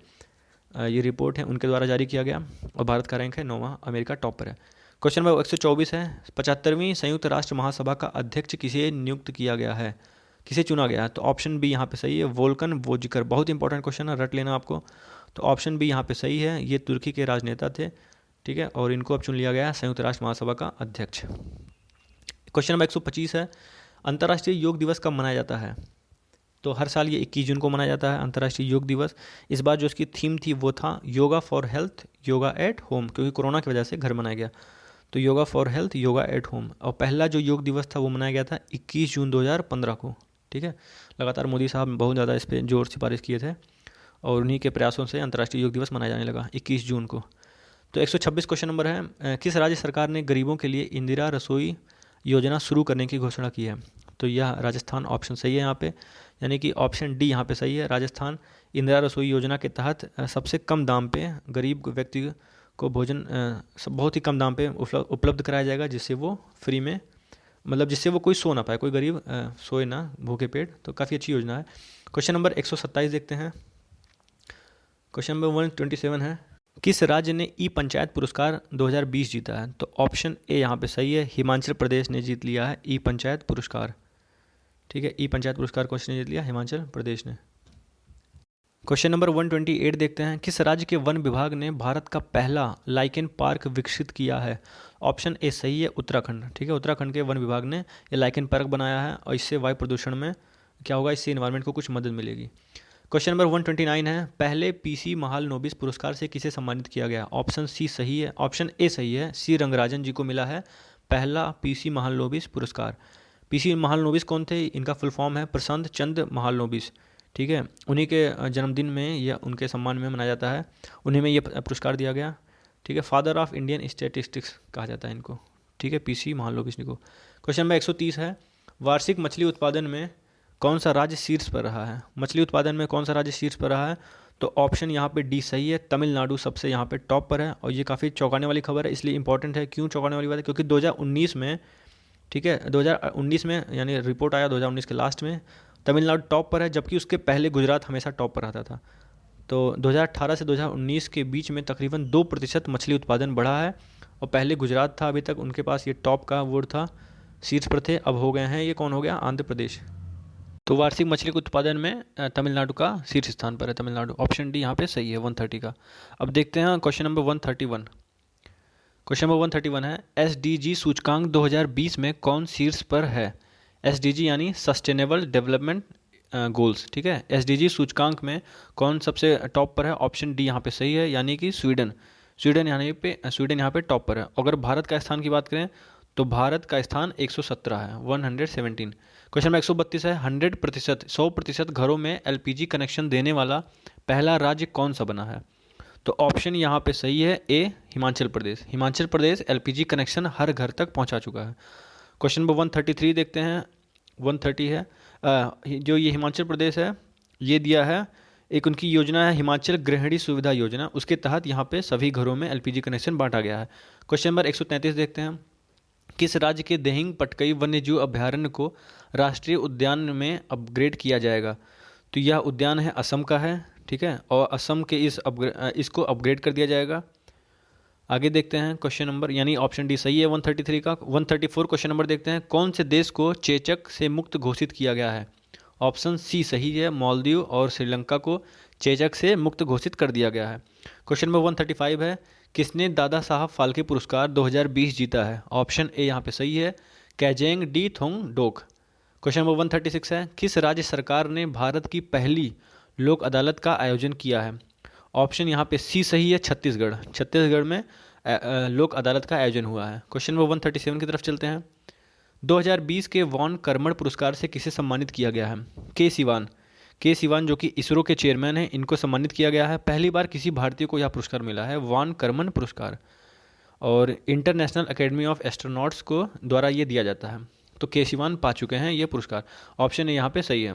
रिपोर्ट है उनके द्वारा जारी किया गया, और भारत का रैंक है 9वां, अमेरिका टॉप पर है। क्वेश्चन नंबर 124 है, 75वीं संयुक्त राष्ट्र महासभा का अध्यक्ष किसे नियुक्त किया गया है, किसे चुना गया है। तो ऑप्शन बी यहाँ पे सही है, वोल्कन वोजिकर। बहुत इंपॉर्टेंट क्वेश्चन है, रट लेना आपको। तो ऑप्शन बी यहाँ पे सही है, ये तुर्की के राजनेता थे, ठीक है, और इनको अब चुन लिया गया है संयुक्त राष्ट्र महासभा का अध्यक्ष। क्वेश्चन नंबर 125 है, अंतर्राष्ट्रीय योग दिवस कब मनाया जाता है। तो हर साल ये 21 जून को मनाया जाता है अंतर्राष्ट्रीय योग दिवस। इस बार जो इसकी थीम थी वो था yoga for health, yoga at home, क्योंकि कोरोना की वजह से घर मनाया गया, तो yoga for health, yoga at home. और पहला जो योग दिवस था वो मनाया गया था 21 जून 2015 को, ठीक है। लगातार मोदी साहब बहुत ज़्यादा इस पर जोर सिफारिश किए थे, और उन्हीं के प्रयासों से अंतर्राष्ट्रीय योग दिवस मनाया जाने लगा 21 जून को। तो 126 क्वेश्चन नंबर है, किस राज्य सरकार ने गरीबों के लिए इंदिरा रसोई योजना शुरू करने की घोषणा की है। तो यह राजस्थान, ऑप्शन सही है यहाँ पे, यानी कि ऑप्शन डी यहाँ पे सही है, राजस्थान। इंदिरा रसोई योजना के तहत सबसे कम दाम पे गरीब व्यक्ति को भोजन बहुत ही कम दाम पे उपलब्ध कराया जाएगा, जिससे वो फ्री में मतलब जिससे वो कोई सो ना पाए, कोई गरीब सोए ना भूखे पेट, तो काफ़ी अच्छी योजना है। क्वेश्चन नंबर 127 देखते हैं। क्वेश्चन नंबर 127 है, किस राज्य ने ई पंचायत पुरस्कार 2020 जीता है? तो ऑप्शन ए यहाँ पे सही है, हिमाचल प्रदेश ने जीत लिया है ई पंचायत पुरस्कार। ठीक है, ई पंचायत पुरस्कार क्वेश्चन ने जीत लिया हिमाचल प्रदेश ने। क्वेश्चन नंबर 128 देखते हैं, किस राज्य के वन विभाग ने भारत का पहला लाइकेन पार्क विकसित किया है? ऑप्शन ए सही है, उत्तराखंड। ठीक है, उत्तराखंड के वन विभाग ने ये लाइकेन पार्क बनाया है और इससे वायु प्रदूषण में क्या होगा, इससे इन्वायरमेंट को कुछ मदद मिलेगी। क्वेश्चन नंबर 129 है, पहले पीसी महालनोबिस पुरस्कार से किसे सम्मानित किया गया? ऑप्शन सी सही है, ऑप्शन ए सही है, सी रंगराजन जी को मिला है पहला पीसी महालनोबिस पुरस्कार। पीसी महालनोबिस कौन थे? इनका फुल फॉर्म है प्रशांत चंद्र महालनोबिस। ठीक है, उन्हीं के जन्मदिन में यह उनके सम्मान में मनाया जाता है, उन्हीं में ये पुरस्कार दिया गया। ठीक है, फादर ऑफ इंडियन स्टैटिस्टिक्स कहा जाता है इनको। ठीक है, पीसी महालनोबिस को। क्वेश्चन नंबर 130 है, वार्षिक मछली उत्पादन में कौन सा राज्य शीर्ष पर रहा है? मछली उत्पादन में कौन सा राज्य शीर्ष पर रहा है? तो ऑप्शन यहाँ पे डी सही है, तमिलनाडु सबसे यहाँ पे टॉप पर है। और ये काफ़ी चौंकाने वाली खबर है, इसलिए इंपॉर्टेंट है। क्यों चौंकाने वाली बात है? क्योंकि 2019 में, ठीक है, 2019 में यानी रिपोर्ट आया 2019 के लास्ट में, तमिलनाडु टॉप पर है, जबकि उसके पहले गुजरात हमेशा टॉप पर रहता था। तो 2018 से 2019 के बीच में तकरीबन 2% मछली उत्पादन बढ़ा है, और पहले गुजरात था अभी तक, उनके पास ये टॉप का वोट था, शीर्ष पर थे। अब हो गए हैं, ये कौन हो गया? आंध्र प्रदेश। तो वार्षिक मछली के उत्पादन में तमिलनाडु का शीर्ष स्थान पर है, तमिलनाडु। ऑप्शन डी यहाँ पे सही है 130 का। अब देखते हैं क्वेश्चन नंबर 131। क्वेश्चन नंबर 131 है, एसडीजी सूचकांक 2020 में कौन शीर्ष पर है? एसडीजी यानी सस्टेनेबल डेवलपमेंट गोल्स। ठीक है, एसडीजी सूचकांक में कौन सबसे टॉप पर है? ऑप्शन डी यहाँ पे सही है, यानी कि स्वीडन। स्वीडन यहाँ पे टॉप पर है। अगर भारत का स्थान की बात करें तो भारत का स्थान 117 है, 117। क्वेश्चन नंबर 132 है, 100% घरों में एलपीजी कनेक्शन देने वाला पहला राज्य कौन सा बना है? तो ऑप्शन यहाँ पे सही है, ए हिमाचल प्रदेश। हिमाचल प्रदेश एलपीजी कनेक्शन हर घर तक पहुँचा चुका है। क्वेश्चन नंबर 133 देखते हैं। 130 है, जो ये हिमाचल प्रदेश है, ये दिया है, एक उनकी योजना है हिमाचल गृहिणी सुविधा योजना, उसके तहत यहाँ पे सभी घरों में एलपीजी कनेक्शन बांटा गया है। क्वेश्चन नंबर 133 देखते हैं, किस राज्य के देहिंग पटकई वन्यजीव अभयारण्य को राष्ट्रीय उद्यान में अपग्रेड किया जाएगा? तो यह उद्यान है असम का है। ठीक है, और असम के इसको अपग्रेड कर दिया जाएगा। आगे देखते हैं क्वेश्चन नंबर, यानी ऑप्शन डी सही है 133 का। 134 क्वेश्चन नंबर देखते हैं, कौन से देश को चेचक से मुक्त घोषित किया गया है? ऑप्शन सी सही है, मालदीव और श्रीलंका को चेचक से मुक्त घोषित कर दिया गया है। क्वेश्चन नंबर 135 है, किसने दादा साहब फाल्के पुरस्कार 2020 जीता है? ऑप्शन ए यहाँ पे सही है, कैजेंग डी थोंग डोक। क्वेश्चन नंबर 136 है, किस राज्य सरकार ने भारत की पहली लोक अदालत का आयोजन किया है? ऑप्शन यहाँ पे सी सही है, छत्तीसगढ़। छत्तीसगढ़ में लोक अदालत का आयोजन हुआ है। क्वेश्चन नंबर 137 की तरफ चलते हैं। 2020 के वॉन कर्मण पुरस्कार से किसे सम्मानित किया गया है? के सिवान। के सिवान जो कि इसरो के चेयरमैन हैं, इनको सम्मानित किया गया है। पहली बार किसी भारतीय को यह पुरस्कार मिला है, वॉन कर्मण पुरस्कार, और इंटरनेशनल एकेडमी ऑफ एस्ट्रोनॉट्स को द्वारा ये दिया जाता है। तो के सिवान पा चुके हैं ये पुरस्कार। ऑप्शन ए यहाँ पे सही है।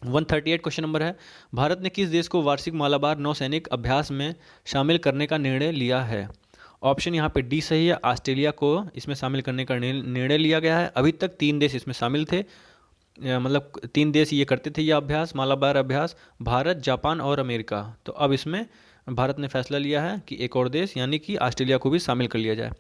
138 क्वेश्चन नंबर है, भारत ने किस देश को वार्षिक मालाबार नौसैनिक अभ्यास में शामिल करने का निर्णय लिया है? ऑप्शन यहाँ पे डी सही है, ऑस्ट्रेलिया को इसमें शामिल करने का निर्णय लिया गया है। अभी तक 3 देश इसमें शामिल थे, मतलब 3 देश ये करते थे ये अभ्यास, मालाबार अभ्यास, भारत, जापान और अमेरिका। तो अब इसमें भारत ने फैसला लिया है कि एक और देश यानी कि ऑस्ट्रेलिया को भी शामिल कर लिया जाए।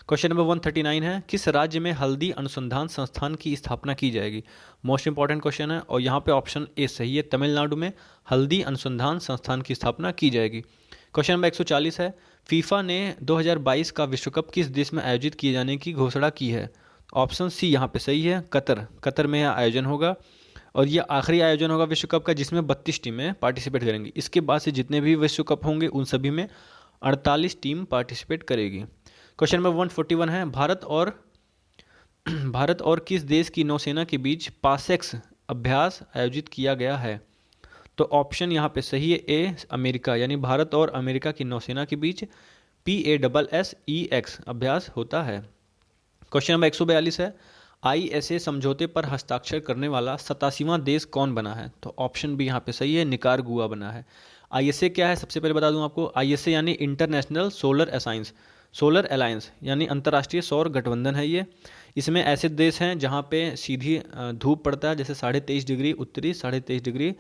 क्वेश्चन नंबर 139 है, किस राज्य में हल्दी अनुसंधान संस्थान की स्थापना की जाएगी? मोस्ट इंपॉर्टेंट क्वेश्चन है, और यहाँ पे ऑप्शन ए सही है, तमिलनाडु में हल्दी अनुसंधान संस्थान की स्थापना की जाएगी। क्वेश्चन नंबर 140 है, फीफा ने 2022 का विश्व कप किस देश में आयोजित किए जाने की घोषणा की है? ऑप्शन सी यहाँ पे सही है, कतर। कतर में यह आयोजन होगा, और यह आखिरी आयोजन होगा विश्व कप का जिसमें 32 टीमें पार्टिसिपेट करेंगी। इसके बाद से जितने भी विश्व कप होंगे उन सभी में 48 टीम पार्टिसिपेट करेगी। क्वेश्चन नंबर 141 है, भारत और किस देश की नौसेना के बीच पासेक्स अभ्यास आयोजित किया गया है? तो ऑप्शन यहाँ पे सही है, ए अमेरिका, यानी भारत और अमेरिका की नौसेना के बीच PASSEX अभ्यास होता है। क्वेश्चन नंबर 142 है, ISA समझौते पर हस्ताक्षर करने वाला 87वां देश कौन बना है? तो ऑप्शन बी यहाँ पे सही है, निकारागुआ बना है। ISA क्या है सबसे पहले बता दूं आपको, ISA यानी international solar assigns. Solar alliance यानी अंतर्राष्ट्रीय सौर गठबंधन है ये। इसमें ऐसे देश हैं जहाँ पे सीधी धूप पड़ता है, जैसे 23.5 डिग्री उत्तरी, 23.5 डिग्री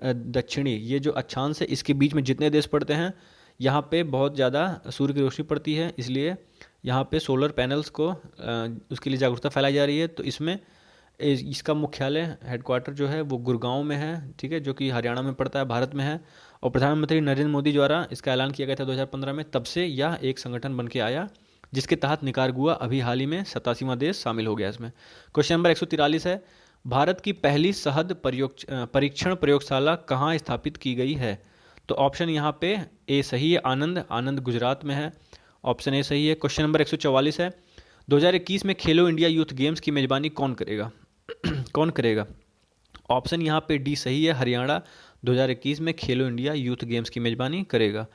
दक्षिणी, ये जो अक्षांश है इसके बीच में जितने देश पड़ते हैं यहाँ पे बहुत ज़्यादा सूर्य की रोशनी पड़ती है, इसलिए यहाँ पे सोलर पैनल्स को उसके लिए जागरूकता फैलाई जा रही है। तो इसमें इसका मुख्यालय हेडक्वार्टर जो है वो गुड़गांव में है, ठीक है, जो कि हरियाणा में पड़ता है, भारत में है। और प्रधानमंत्री नरेंद्र मोदी द्वारा इसका ऐलान किया गया था 2015 में, तब से यह एक संगठन बन के आया जिसके तहत निकारागुआ अभी हाल ही में 87वां देश शामिल हो गया इसमें। क्वेश्चन नंबर 143 है, भारत की पहली शहद परीक्षण प्रयोगशाला कहाँ स्थापित की गई है? तो ऑप्शन यहाँ पे ए सही है, आनंद, आनंद गुजरात में है, ऑप्शन ए सही है। क्वेश्चन नंबर 144 है, 2021 में खेलो इंडिया यूथ गेम्स की मेजबानी कौन करेगा? कौन करेगा? ऑप्शन यहाँ पे डी सही है, हरियाणा 2021 में खेलो इंडिया यूथ गेम्स की मेजबानी करेगा।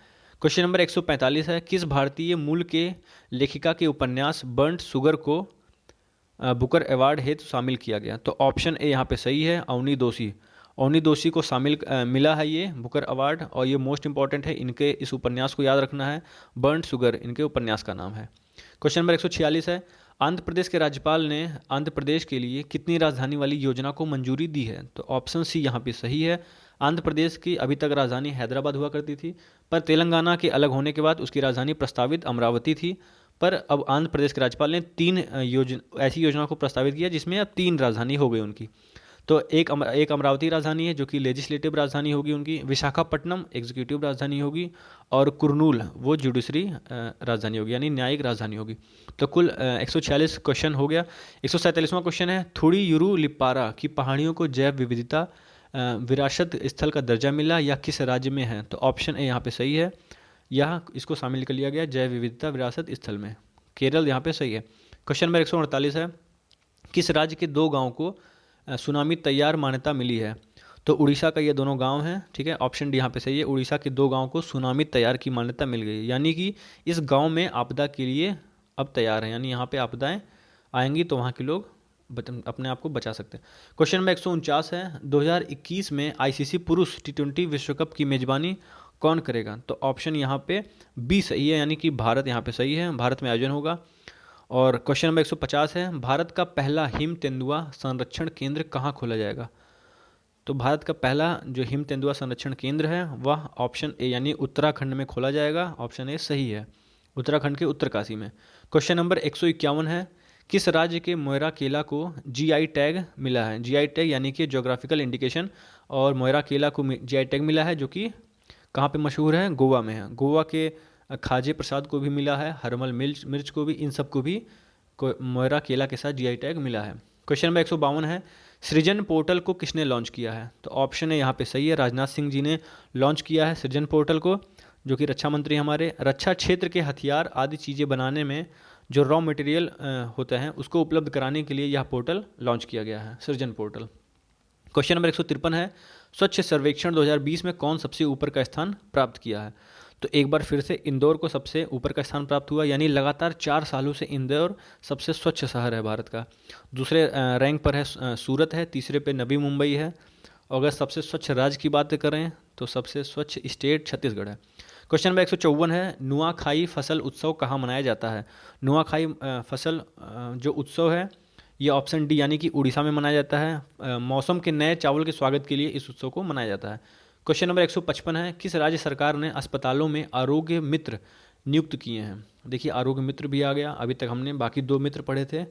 क्वेश्चन नंबर 145 है, किस भारतीय मूल के लेखिका के उपन्यास बर्न्ट शुगर को बुकर अवार्ड हेतु शामिल किया गया? तो ऑप्शन ए यहाँ पे सही है, अवनी दोषी। अवनी दोषी को शामिल मिला है ये बुकर अवार्ड, और ये मोस्ट इंपॉर्टेंट है, इनके इस उपन्यास को याद रखना है। बर्न्ट शुगर इनके उपन्यास का नाम है। क्वेश्चन नंबर 146 है, आंध्र प्रदेश के राज्यपाल ने आंध्र प्रदेश के लिए कितनी राजधानी वाली योजना को मंजूरी दी है? तो ऑप्शन सी यहाँ पे सही है। आंध्र प्रदेश की अभी तक राजधानी हैदराबाद हुआ करती थी, पर तेलंगाना के अलग होने के बाद उसकी राजधानी प्रस्तावित अमरावती थी। पर अब आंध्र प्रदेश के राज्यपाल ने ऐसी योजना को प्रस्तावित किया जिसमें अब 3 राजधानी हो गई उनकी। तो एक अमरावती राजधानी है जो कि लेजिस्लेटिव राजधानी होगी उनकी, विशाखापट्टनम एग्जीक्यूटिव राजधानी होगी, और कुरनूल वो जुडिशरी राजधानी होगी, यानी न्यायिक राजधानी होगी। तो कुल 146 क्वेश्चन हो गया। 147वां क्वेश्चन है, थोडीयूरुलिपारा की पहाड़ियों को जैव विविधता विरासत स्थल का दर्जा मिला या किस राज्य में है? तो ऑप्शन ए यहाँ पे सही है, यह इसको शामिल कर लिया गया जैव विविधता विरासत स्थल में, केरल यहाँ पे सही है। क्वेश्चन नंबर 148 है, किस राज्य के 2 गाँव को सुनामी तैयार मान्यता मिली है? तो उड़ीसा का ये दोनों गांव हैं, ठीक है, ऑप्शन डी यहाँ पे सही है। उड़ीसा के 2 गांव को सुनामी तैयार की मान्यता मिल गई, यानी कि इस गांव में आपदा के लिए अब तैयार है, यानी यहाँ पे आपदाएं आएंगी तो वहाँ के लोग अपने आप को बचा सकते हैं। क्वेश्चन नंबर 149 है, 2021 में आईसीसी पुरुष T20 विश्व कप की मेजबानी कौन करेगा? तो ऑप्शन यहाँ पे बी सही है, यानी कि भारत यहाँ पे सही है, भारत में आयोजन होगा। और क्वेश्चन नंबर 150 है, भारत का पहला हिम तेंदुआ संरक्षण केंद्र कहाँ खोला जाएगा? तो भारत का पहला जो हिम तेंदुआ संरक्षण केंद्र है वह ऑप्शन ए यानी उत्तराखंड में खोला जाएगा, ऑप्शन ए सही है, उत्तराखंड के उत्तरकाशी में। क्वेश्चन नंबर 151 है, किस राज्य के मोयरा केला को जीआई टैग मिला है? जीआई टैग यानी कि ज्योग्राफिकल इंडिकेशन, और मोयरा केला को जीआई टैग मिला है जो कि कहाँ पे मशहूर है? गोवा में है। गोवा के खाजे प्रसाद को भी मिला है, हरमल मिर्च को भी, इन सब को भी मोयरा केला के साथ जीआई टैग मिला है। क्वेश्चन नंबर 152 है, सृजन पोर्टल को किसने लॉन्च किया है? तो ऑप्शन है यहाँ पे सही है, राजनाथ सिंह जी ने लॉन्च किया है सृजन पोर्टल को, जो कि रक्षा मंत्री हमारे। रक्षा क्षेत्र के हथियार आदि चीज़ें बनाने में जो रॉ मटेरियल होता है उसको उपलब्ध कराने के लिए यह पोर्टल लॉन्च किया गया है, सृजन पोर्टल। क्वेश्चन नंबर 153 है, स्वच्छ सर्वेक्षण 2020 में कौन सबसे ऊपर का स्थान प्राप्त किया है? तो एक बार फिर से इंदौर को सबसे ऊपर का स्थान प्राप्त हुआ, यानी लगातार 4 सालों से इंदौर सबसे स्वच्छ शहर है भारत का। दूसरे रैंक पर है सूरत है, तीसरे पे नवी मुंबई है। और अगर सबसे स्वच्छ राज्य की बात करें तो सबसे स्वच्छ स्टेट छत्तीसगढ़ है। क्वेश्चन नंबर 154 है, नुआखाई फसल उत्सव कहाँ मनाया जाता है? नुआखाई फसल जो उत्सव है ये ऑप्शन डी यानी कि उड़ीसा में मनाया जाता है। मौसम के नए चावल के स्वागत के लिए इस उत्सव को मनाया जाता है। क्वेश्चन नंबर 155 है, किस राज्य सरकार ने अस्पतालों में आरोग्य मित्र नियुक्त किए हैं? देखिए आरोग्य मित्र भी आ गया, अभी तक हमने बाकी 2 मित्र पढ़े थे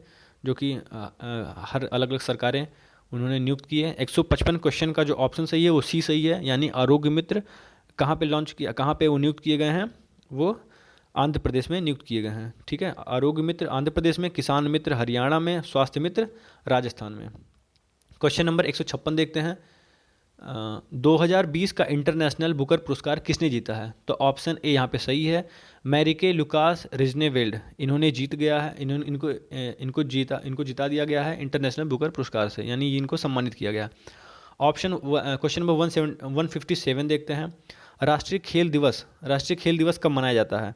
जो कि हर अलग अलग सरकारें उन्होंने नियुक्त किए हैं। 155 क्वेश्चन का जो ऑप्शन सही है वो सी सही है, यानी आरोग्य मित्र कहाँ पे लॉन्च किया, कहाँ पे वो नियुक्त किए गए हैं? वो आंध्र प्रदेश में नियुक्त किए गए हैं, ठीक है। आरोग्य मित्र आंध्र प्रदेश में, किसान मित्र हरियाणा में, स्वास्थ्य मित्र राजस्थान में। क्वेश्चन नंबर 156 देखते हैं, 2020 का इंटरनेशनल बुकर पुरस्कार किसने जीता है? तो ऑप्शन ए यहाँ पे सही है, मैरिके लुकास रिजनेवेल्ड, इन्होंने जीत गया है, इनको जिता दिया गया है इंटरनेशनल बुकर पुरस्कार से, यानी इनको सम्मानित किया गया। क्वेश्चन नंबर 157 देखते हैं, राष्ट्रीय खेल दिवस कब मनाया जाता है?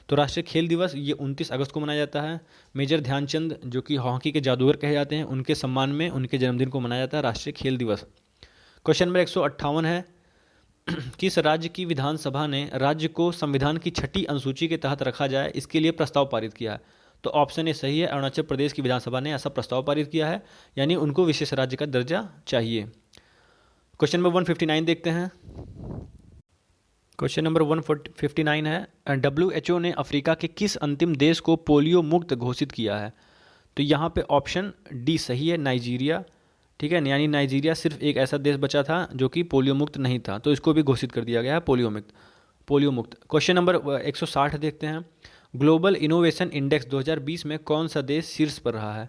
तो राष्ट्रीय खेल दिवस ये 29 अगस्त को मनाया जाता है। मेजर ध्यानचंद जो कि हॉकी के जादूगर कहे जाते हैं, उनके सम्मान में उनके जन्मदिन को मनाया जाता है राष्ट्रीय खेल दिवस। क्वेश्चन नंबर 158 है, किस राज्य की विधानसभा ने राज्य को संविधान की छठी अनुसूची के तहत रखा जाए इसके लिए प्रस्ताव पारित किया है? तो ऑप्शन ए सही है, अरुणाचल प्रदेश की विधानसभा ने ऐसा प्रस्ताव पारित किया है, यानी उनको विशेष राज्य का दर्जा चाहिए। क्वेश्चन नंबर 159 देखते हैं। क्वेश्चन नंबर 159 है, WHO ने अफ्रीका के किस अंतिम देश को पोलियो मुक्त घोषित किया है? तो यहाँ पे ऑप्शन डी सही है, नाइजीरिया। ठीक है, यानी नाइजीरिया सिर्फ एक ऐसा देश बचा था जो कि पोलियो मुक्त नहीं था, तो इसको भी घोषित कर दिया गया है पोलियो मुक्त। क्वेश्चन नंबर 160 देखते हैं। ग्लोबल इनोवेशन इंडेक्स 2020 में कौन सा देश शीर्ष पर रहा है?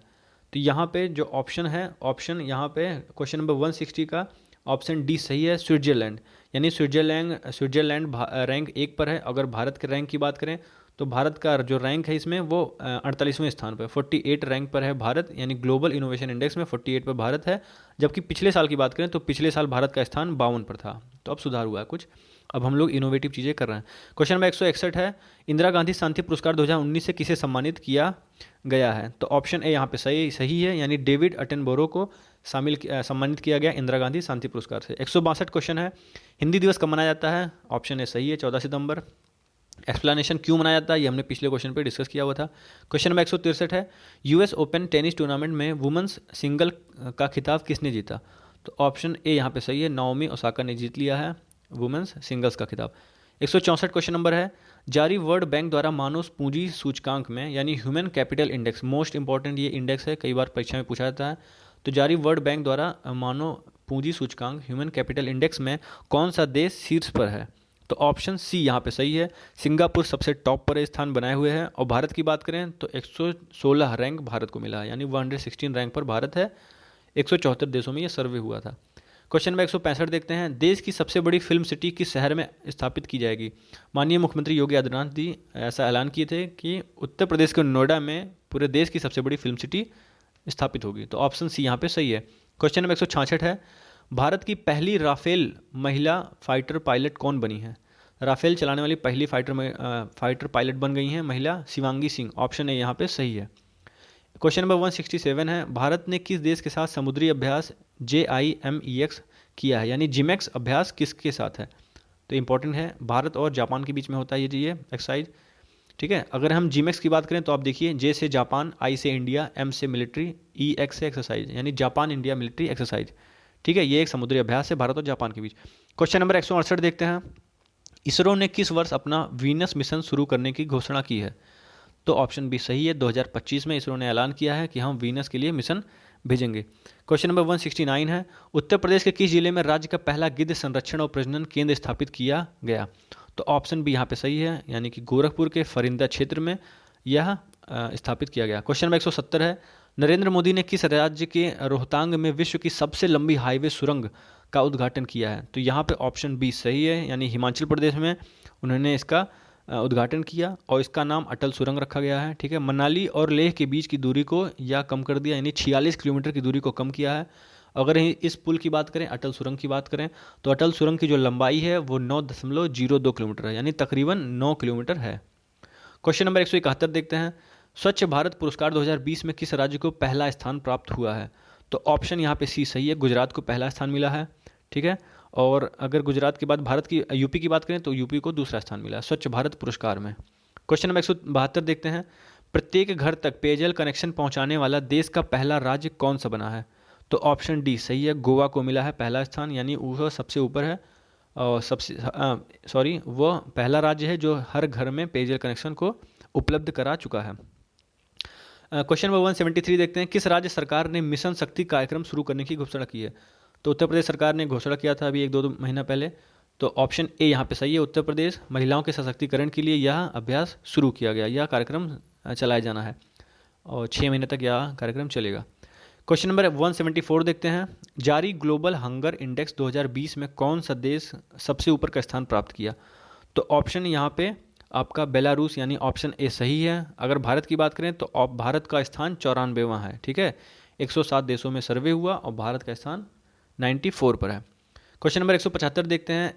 तो यहाँ पे जो ऑप्शन है, ऑप्शन यहाँ पे क्वेश्चन नंबर 160 का ऑप्शन डी सही है, स्विट्जरलैंड। यानी स्विट्जरलैंड रैंक 1 पर है। अगर भारत के रैंक की बात करें तो भारत का जो रैंक है इसमें वो 48वें स्थान पर, 48 रैंक पर है भारत, यानी ग्लोबल इनोवेशन इंडेक्स में 48 पर भारत है। जबकि पिछले साल की बात करें तो पिछले साल भारत का स्थान 52 पर था, तो अब सुधार हुआ है कुछ। अब हम लोग इनोवेटिव चीज़ें कर रहे हैं। क्वेश्चन नंबर 161 है, इंदिरा गांधी शांति पुरस्कार 2019 से किसे सम्मानित किया गया है? तो ऑप्शन ए यहाँ पे सही है, यानी डेविड अटेनबरो को सम्मानित किया गया इंदिरा गांधी शांति पुरस्कार से। 162 क्वेश्चन है, हिंदी दिवस कब मनाया जाता है? ऑप्शन ए सही है, 14 सितंबर। एक्सप्लेनेशन क्यों मनाया जाता है, ये हमने पिछले क्वेश्चन पे डिस्कस किया हुआ था। क्वेश्चन नंबर 163 है, यूएस ओपन टेनिस टूर्नामेंट में वुमेन्स सिंगल का खिताब किसने जीता? तो ऑप्शन ए यहाँ पे सही है, नाओमी ओसाका ने जीत लिया है वुमेन्स सिंगल्स का खिताब। 164 क्वेश्चन नंबर है, जारी वर्ल्ड बैंक द्वारा मानव पूंजी सूचकांक में, यानी human capital index, most important ये इंडेक्स है, कई बार परीक्षा में पूछा जाता है। तो जारी वर्ल्ड बैंक द्वारा मानव पूंजी सूचकांक ह्यूमन कैपिटल इंडेक्स में कौन सा देश शीर्ष पर है? तो ऑप्शन सी यहाँ पे सही है, सिंगापुर सबसे टॉप पर स्थान बनाए हुए है। और भारत की बात करें तो 116 रैंक भारत को मिला है, यानी 116 रैंक पर भारत है। 174 देशों में ये सर्वे हुआ था। क्वेश्चन नंबर 165 देखते हैं, देश की सबसे बड़ी फिल्म सिटी किस शहर में स्थापित की जाएगी? माननीय मुख्यमंत्री योगी आदित्यनाथ जी ऐसा ऐलान किए थे कि उत्तर प्रदेश के नोएडा में पूरे देश की सबसे बड़ी फिल्म सिटी स्थापित होगी, तो ऑप्शन सी यहाँ पे सही है। क्वेश्चन नंबर 166 है, भारत की पहली राफेल महिला फाइटर पायलट कौन बनी है? राफेल चलाने वाली पहली फाइटर पायलट बन गई हैं महिला शिवांगी सिंह। ऑप्शन ए यहाँ पे सही है। क्वेश्चन नंबर 167 है, भारत ने किस देश के साथ समुद्री अभ्यास JIMEX किया है, यानी जिमेक्स अभ्यास किसके साथ है? तो इंपॉर्टेंट है, भारत और जापान के बीच में होता है ये एक्सरसाइज। ठीक है, अगर हम जिमेक्स की बात करें तो आप देखिए, जे से जापान, आई से इंडिया, एम से मिलिट्री, EX से एक्सरसाइज, यानी जापान इंडिया मिलिट्री एक्सरसाइज। ठीक है, ये एक समुद्री अभ्यास है भारत और जापान के बीच। क्वेश्चन नंबर 168 देखते हैं, इसरो ने किस वर्ष अपना वीनस मिशन शुरू करने की घोषणा की है? तो ऑप्शन बी सही है, 2025 में इसरो ने ऐलान किया है कि हम वीनस के लिए मिशन भेजेंगे। क्वेश्चन नंबर 169 है, उत्तर प्रदेश के किस जिले में राज्य का पहला गिद्ध संरक्षण और प्रजनन केंद्र स्थापित किया गया? तो ऑप्शन बी यहाँ पे सही है, यानी कि गोरखपुर के फरिंदा क्षेत्र में यह स्थापित किया गया। क्वेश्चन नंबर 170 है, नरेंद्र मोदी ने किस राज्य के रोहतांग में विश्व की सबसे लंबी हाईवे सुरंग का उद्घाटन किया है? तो यहाँ पे ऑप्शन बी सही है, यानी हिमाचल प्रदेश में उन्होंने इसका उद्घाटन किया और इसका नाम अटल सुरंग रखा गया है। ठीक है, मनाली और लेह के बीच की दूरी को यह कम कर दिया, यानी 46 किलोमीटर की दूरी को कम किया है। अगर इस पुल की बात करें, अटल सुरंग की बात करें, तो अटल सुरंग की जो लंबाई है वो 9.02 किलोमीटर है, यानी तकरीबन 9 किलोमीटर है। क्वेश्चन नंबर 171 देखते हैं, स्वच्छ भारत पुरस्कार 2020 में किस राज्य को पहला स्थान प्राप्त हुआ है? तो ऑप्शन यहाँ पे सी सही है, गुजरात को पहला स्थान मिला है। ठीक है, और अगर गुजरात के बाद भारत की यूपी की बात करें तो यूपी को दूसरा स्थान मिला स्वच्छ भारत पुरस्कार में। क्वेश्चन नंबर 172 देखते हैं, प्रत्येक घर तक पेयजल कनेक्शन पहुंचाने वाला देश का पहला राज्य कौन सा बना है? तो ऑप्शन डी सही है, गोवा को मिला है पहला स्थान, यानी वह सबसे ऊपर है और वो पहला राज्य है जो हर घर में पेयजल कनेक्शन को उपलब्ध करा चुका है। क्वेश्चन नंबर 173 देखते हैं, किस राज्य सरकार ने मिशन शक्ति कार्यक्रम शुरू करने की घोषणा की है? तो उत्तर प्रदेश सरकार ने घोषणा किया था अभी 1-2 महीना पहले, तो ऑप्शन ए यहाँ पे सही है, उत्तर प्रदेश। महिलाओं के सशक्तिकरण के लिए यह अभ्यास शुरू किया गया, यह कार्यक्रम चलाया जाना है और 6 महीने तक यह कार्यक्रम चलेगा। क्वेश्चन नंबर 174 देखते हैं, जारी ग्लोबल हंगर इंडेक्स 2020 में कौन सा देश सबसे ऊपर का स्थान प्राप्त किया? तो ऑप्शन यहाँ पे आपका बेलारूस, यानी ऑप्शन ए सही है। अगर भारत की बात करें तो भारत का स्थान 94वां है। ठीक है, 107 देशों में सर्वे हुआ और भारत का स्थान 94 पर है। क्वेश्चन नंबर 175 देखते हैं,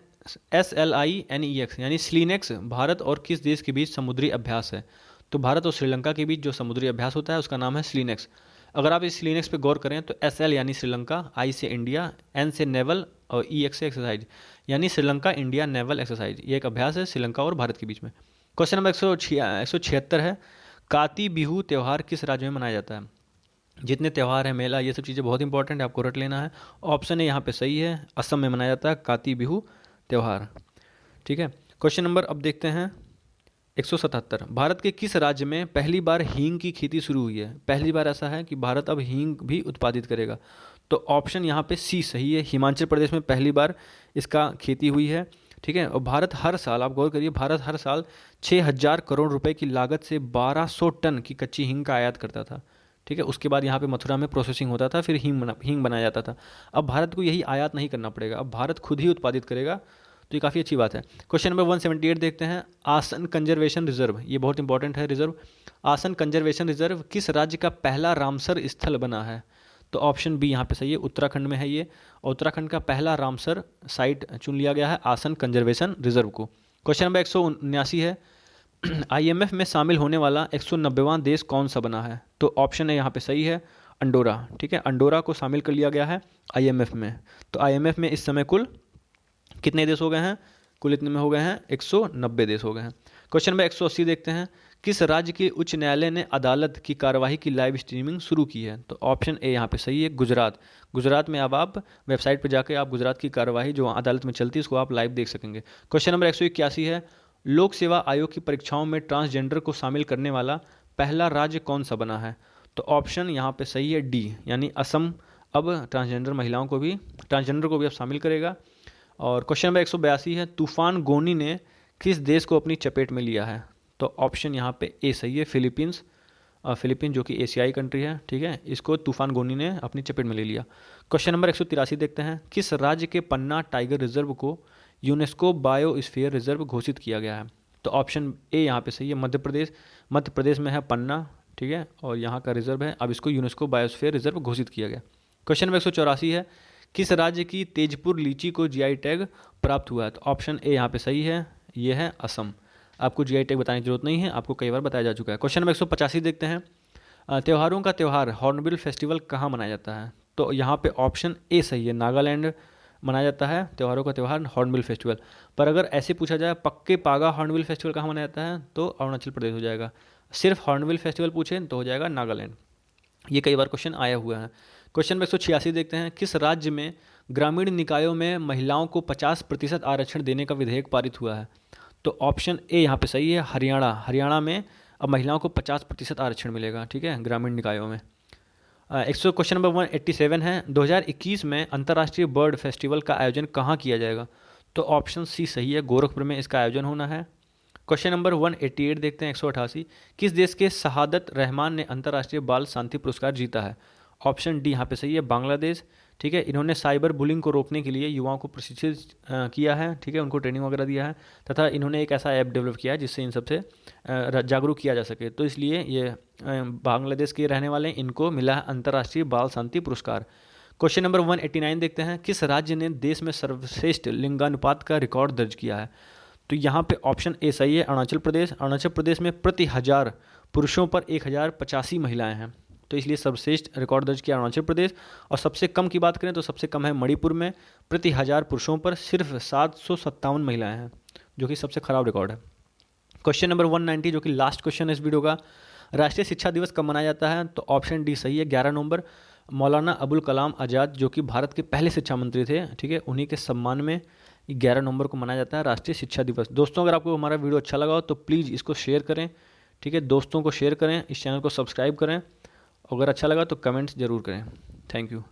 SLINEX यानी स्लीनेक्स भारत और किस देश के बीच समुद्री अभ्यास है? तो भारत और श्रीलंका के बीच जो समुद्री अभ्यास होता है उसका नाम है स्लीनेक्स। अगर आप इस लिनक्स पे गौर करें तो SL यानी श्रीलंका, I से इंडिया, N से नेवल और EX से एक्सरसाइज, यानी श्रीलंका इंडिया नेवल एक्सरसाइज। ये एक अभ्यास है श्रीलंका और भारत के बीच में। क्वेश्चन नंबर 176 है, काती बिहू त्यौहार किस राज्य में मनाया जाता है? जितने त्यौहार हैं, मेला, ये सब चीज़ें बहुत इंपॉर्टेंट है, आपको रट लेना है। ऑप्शन ए यहाँ पे सही है, असम में मनाया जाता है काती बिहू त्यौहार। ठीक है, क्वेश्चन नंबर अब देखते हैं 177, भारत के किस राज्य में पहली बार हींग की खेती शुरू हुई है? पहली बार ऐसा है कि भारत अब हींग भी उत्पादित करेगा। तो ऑप्शन यहाँ पे सी सही है, हिमाचल प्रदेश में पहली बार इसका खेती हुई है। ठीक है, और भारत हर साल, आप गौर करिए, भारत हर साल 6,000 करोड़ रुपए की लागत से 1200 टन की कच्ची हींग का आयात करता था। ठीक है, उसके बाद यहाँ पे मथुरा में प्रोसेसिंग होता था, फिर हींग बनाया जाता था। अब भारत को यही आयात नहीं करना पड़ेगा, अब भारत खुद ही उत्पादित करेगा, तो ये काफ़ी अच्छी बात है। क्वेश्चन नंबर 178 देखते हैं, आसन कंजर्वेशन रिजर्व, ये बहुत इंपॉर्टेंट है रिजर्व। आसन कंजर्वेशन रिजर्व किस राज्य का पहला रामसर स्थल बना है? तो ऑप्शन बी यहाँ पे सही है, उत्तराखंड में है ये, और उत्तराखंड का पहला रामसर साइट चुन लिया गया है आसन कंजर्वेशन रिजर्व को। क्वेश्चन नंबर 179 है, IMF में शामिल होने वाला 190वां देश कौन सा बना है? तो ऑप्शन है यहाँ पे सही है, अंडोरा। ठीक है, अंडोरा को शामिल कर लिया गया है IMF में। तो IMF में इस समय कुल कितने देश हो गए हैं? कुल इतने में हो गए हैं 190 देश हो गए हैं। क्वेश्चन नंबर 180 देखते हैं, किस राज्य के उच्च न्यायालय ने अदालत की कार्यवाही की लाइव स्ट्रीमिंग शुरू की है? तो ऑप्शन ए यहाँ पे सही है, गुजरात। गुजरात में अब आप वेबसाइट पर जाकर आप गुजरात की कार्यवाही जो अदालत में चलती है उसको आप लाइव देख सकेंगे। क्वेश्चन नंबर 181 है, लोक सेवा आयोग की परीक्षाओं में ट्रांसजेंडर को शामिल करने वाला पहला राज्य कौन सा बना है? तो ऑप्शन यहाँ पे सही है डी, यानी असम अब ट्रांसजेंडर को भी अब शामिल करेगा। और क्वेश्चन नंबर 182 है, तूफान गोनी ने किस देश को अपनी चपेट में लिया है? तो ऑप्शन यहाँ पे ए सही है, फिलीपींस जो कि एशियाई कंट्री है। ठीक है, इसको तूफान गोनी ने अपनी चपेट में ले लिया। क्वेश्चन नंबर 183 देखते हैं, किस राज्य के पन्ना टाइगर रिजर्व को यूनेस्को बायोस्फीयर रिजर्व घोषित किया गया है? तो ऑप्शन ए यहाँ पे सही है, मध्य प्रदेश में है पन्ना। ठीक है, और यहाँ का रिजर्व है, अब इसको यूनेस्को बायोस्फीयर रिजर्व घोषित किया गया। क्वेश्चन नंबर 184 है, किस राज्य की तेजपुर लीची को GI टैग प्राप्त हुआ है? तो ऑप्शन ए यहाँ पे सही है, ये है असम। आपको GI टैग बताने की जरूरत नहीं है, आपको कई बार बताया जा चुका है। क्वेश्चन नंबर 185 देखते हैं, त्योहारों का त्यौहार हॉर्नबिल फेस्टिवल कहाँ मनाया जाता है? तो यहाँ पे ऑप्शन ए सही है, नागालैंड मनाया जाता है त्योहारों का त्यौहार हॉर्नबिल फेस्टिवल। पर अगर ऐसे पूछा जाए पक्के पागा हॉर्नबिल फेस्टिवल कहाँ मनाया जाता है, तो अरुणाचल प्रदेश हो जाएगा। सिर्फ हॉर्नबिल फेस्टिवल पूछे तो हो जाएगा नागालैंड। ये कई बार क्वेश्चन आया हुआ है। क्वेश्चन नंबर 186 देखते हैं, किस राज्य में ग्रामीण निकायों में महिलाओं को 50% आरक्षण देने का विधेयक पारित हुआ है? तो ऑप्शन ए यहाँ पे सही है, हरियाणा में अब महिलाओं को 50% आरक्षण मिलेगा। ठीक है, ग्रामीण निकायों में। क्वेश्चन नंबर 187 है, 2021 में अंतर्राष्ट्रीय बर्ड फेस्टिवल का आयोजन कहाँ किया जाएगा? तो ऑप्शन सी सही है, गोरखपुर में इसका आयोजन होना है। क्वेश्चन नंबर 188 देखते हैं, 188, किस देश के शहादत रहमान ने अंतर्राष्ट्रीय बाल शांति पुरस्कार जीता है? ऑप्शन डी यहाँ पे सही है, बांग्लादेश। ठीक है, इन्होंने साइबर बुलिंग को रोकने के लिए युवाओं को प्रशिक्षित किया है। ठीक है, उनको ट्रेनिंग वगैरह दिया है, तथा इन्होंने एक ऐसा ऐप डेवलप किया है जिससे इन सबसे जागरूक किया जा सके। तो इसलिए ये बांग्लादेश के रहने वाले, इनको मिला है अंतर्राष्ट्रीय बाल शांति पुरस्कार। क्वेश्चन नंबर 189 देखते हैं, किस राज्य ने देश में सर्वश्रेष्ठ लिंगानुपात का रिकॉर्ड दर्ज किया है? तो यहाँ पे ऑप्शन ए सही है, अरुणाचल प्रदेश। अरुणाचल प्रदेश में प्रति 1000 पुरुषों पर 1085 महिलाएं हैं, तो इसलिए सर्वश्रेष्ठ रिकॉर्ड दर्ज किया अरुणाचल प्रदेश। और सबसे कम की बात करें तो सबसे कम है मणिपुर में, प्रति 1000 पुरुषों पर सिर्फ 757 महिलाएं हैं, जो कि सबसे खराब रिकॉर्ड है। क्वेश्चन नंबर 190 जो कि लास्ट क्वेश्चन है इस वीडियो का, राष्ट्रीय शिक्षा दिवस कब मनाया जाता है? तो ऑप्शन डी सही है, 11 नवंबर। मौलाना अबुल कलाम आज़ाद जो कि भारत के पहले शिक्षा मंत्री थे, ठीक है, उन्हीं के सम्मान में 11 नवंबर को मनाया जाता है राष्ट्रीय शिक्षा दिवस। दोस्तों, अगर आपको हमारा वीडियो अच्छा लगा हो तो प्लीज़ इसको शेयर करें। ठीक है, दोस्तों को शेयर करें, इस चैनल को सब्सक्राइब करें। अगर अच्छा लगा तो कमेंट्स ज़रूर करें। Thank you.